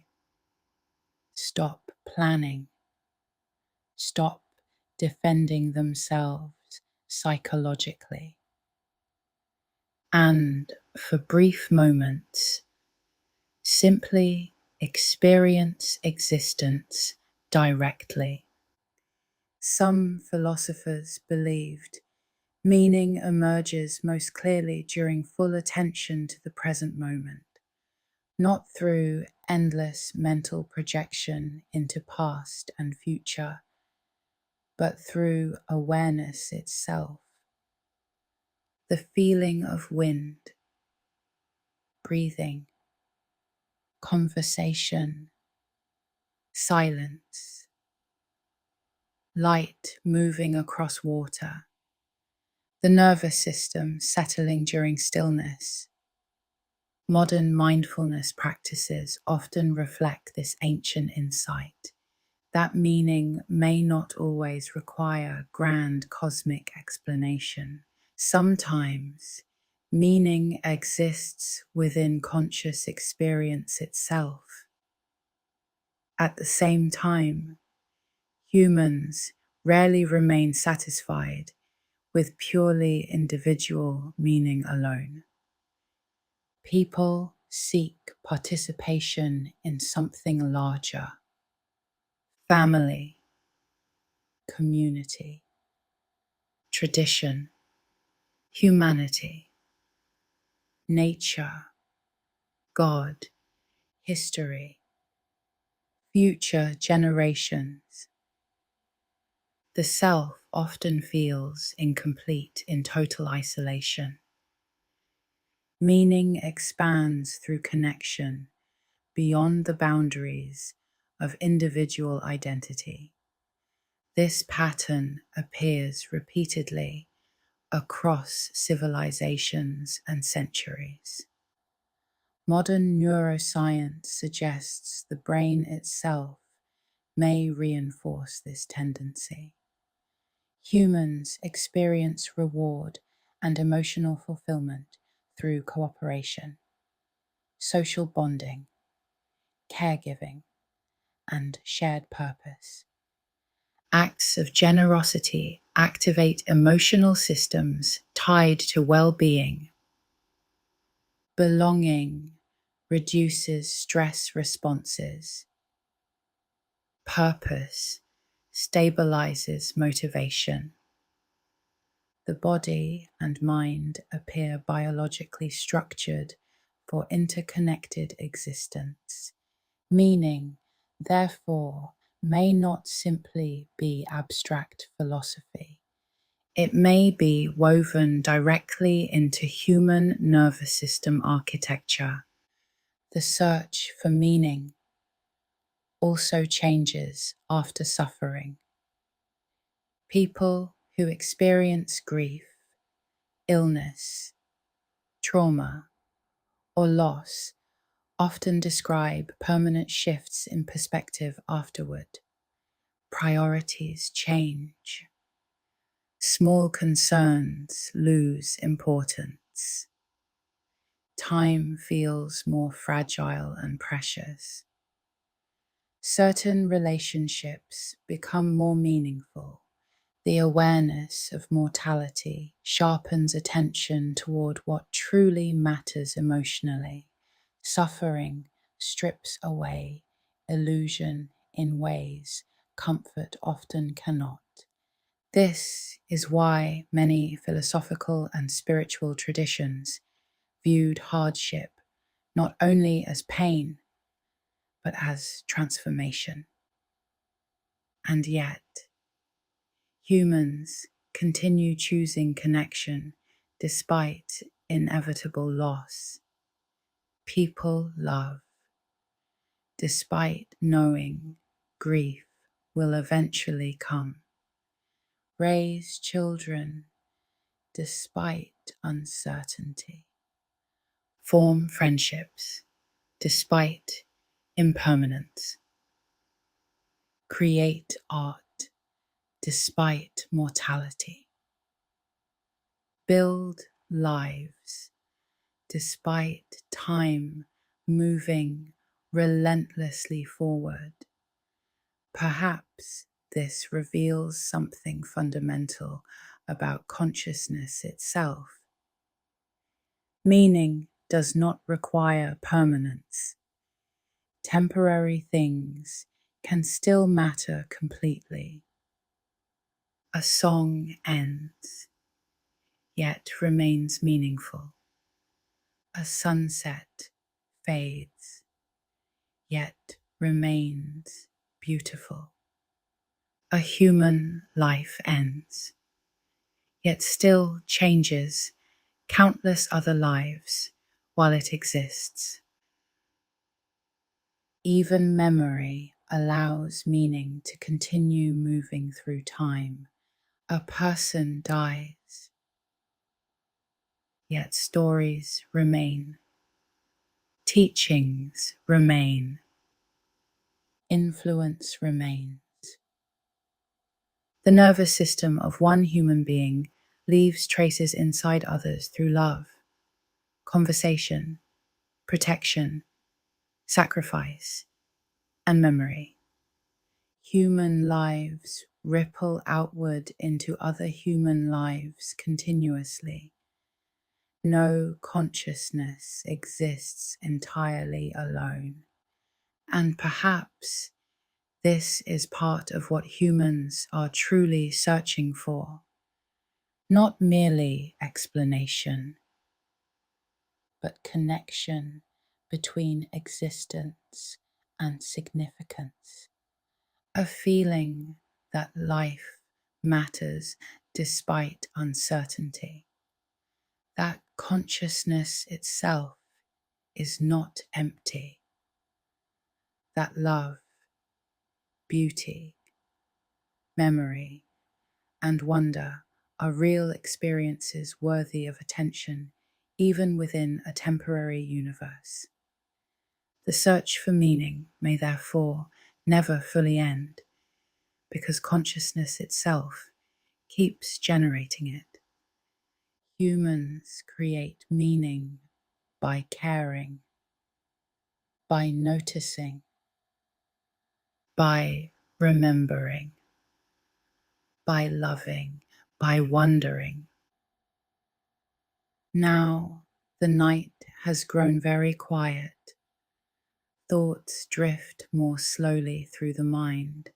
stop planning, stop defending themselves psychologically, and for brief moments, simply experience existence directly. Some philosophers believed meaning emerges most clearly during full attention to the present moment, not through endless mental projection into past and future, but through awareness itself. The feeling of wind, breathing, conversation, silence, light moving across water, the nervous system settling during stillness. Modern mindfulness practices often reflect this ancient insight, that meaning may not always require grand cosmic explanation. Sometimes meaning exists within conscious experience itself. At the same time, humans rarely remain satisfied with purely individual meaning alone. People seek participation in something larger: family, community, tradition, humanity, nature, God, history, future generations. The self often feels incomplete in total isolation. Meaning expands through connection beyond the boundaries of individual identity. This pattern appears repeatedly across civilizations and centuries. Modern neuroscience suggests the brain itself may reinforce this tendency. Humans experience reward and emotional fulfillment through cooperation, social bonding, caregiving, and shared purpose. Acts of generosity activate emotional systems tied to well-being. Belonging reduces stress responses. Purpose stabilizes motivation. The body and mind appear biologically structured for interconnected existence. Meaning, therefore, may not simply be abstract philosophy. It may be woven directly into human nervous system architecture. The search for meaning also changes after suffering. People who experience grief, illness, trauma, or loss often describe permanent shifts in perspective afterward. Priorities change. Small concerns lose importance. Time feels more fragile and precious. Certain relationships become more meaningful. The awareness of mortality sharpens attention toward what truly matters emotionally. Suffering strips away illusion in ways comfort often cannot. This is why many philosophical and spiritual traditions viewed hardship not only as pain, but as transformation. And yet, humans continue choosing connection despite inevitable loss. People love, despite knowing grief will eventually come. Raise children despite uncertainty. Form friendships despite impermanence. Create art despite mortality. Build lives despite time moving relentlessly forward. Perhaps this reveals something fundamental about consciousness itself. Meaning does not require permanence. Temporary things can still matter completely. A song ends, yet remains meaningful. A sunset fades, yet remains beautiful. A human life ends, yet still changes countless other lives while it exists. Even memory allows meaning to continue moving through time. A person dies, yet stories remain. Teachings remain. Influence remains. The nervous system of one human being leaves traces inside others through love, conversation, protection, sacrifice, and memory. Human lives ripple outward into other human lives continuously. No consciousness exists entirely alone. And perhaps this is part of what humans are truly searching for. Not merely explanation, but connection between existence and significance. A feeling that life matters despite uncertainty. That consciousness itself is not empty. That love, beauty, memory, and wonder are real experiences worthy of attention, even within a temporary universe. The search for meaning may therefore never fully end, because consciousness itself keeps generating it. Humans create meaning by caring, by noticing, by remembering, by loving, by wondering. Now the night has grown very quiet. Thoughts drift more slowly through the mind.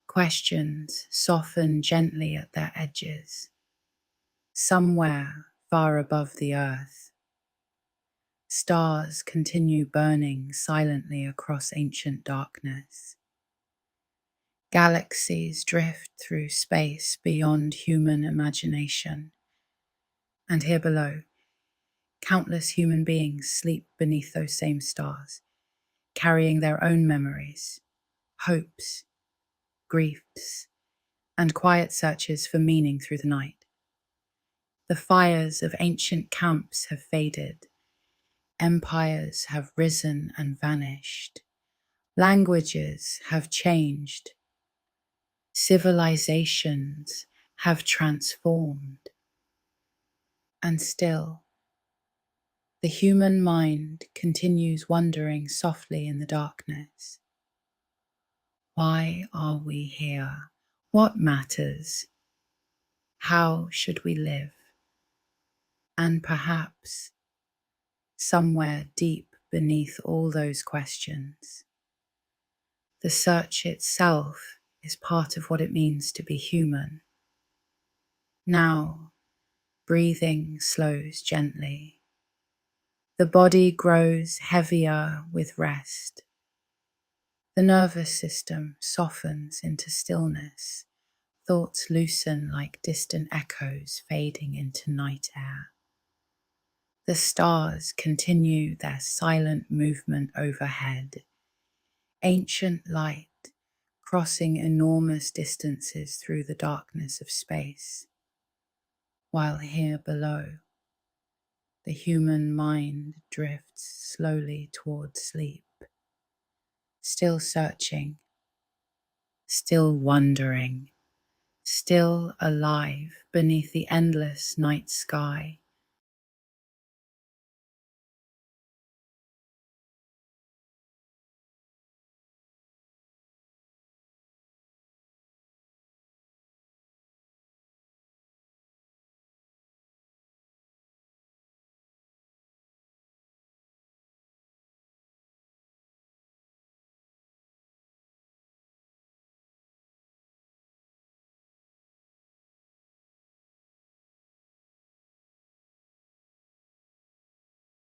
Questions soften gently at their edges. Somewhere far above the earth, stars continue burning silently across ancient darkness. Galaxies drift through space beyond human imagination. And here below, countless human beings sleep beneath those same stars, carrying their own memories, hopes, griefs, and quiet searches for meaning through the night. The fires of ancient camps have faded. Empires have risen and vanished. Languages have changed. Civilizations have transformed. And still, the human mind continues wandering softly in the darkness. Why are we here? What matters? How should we live? And perhaps, somewhere deep beneath all those questions, the search itself is part of what it means to be human. Now, breathing slows gently. The body grows heavier with rest. The nervous system softens into stillness. Thoughts loosen like distant echoes fading into night air. The stars continue their silent movement overhead. Ancient light crossing enormous distances through the darkness of space. While here below, the human mind drifts slowly towards sleep, still searching, still wondering, still alive beneath the endless night sky.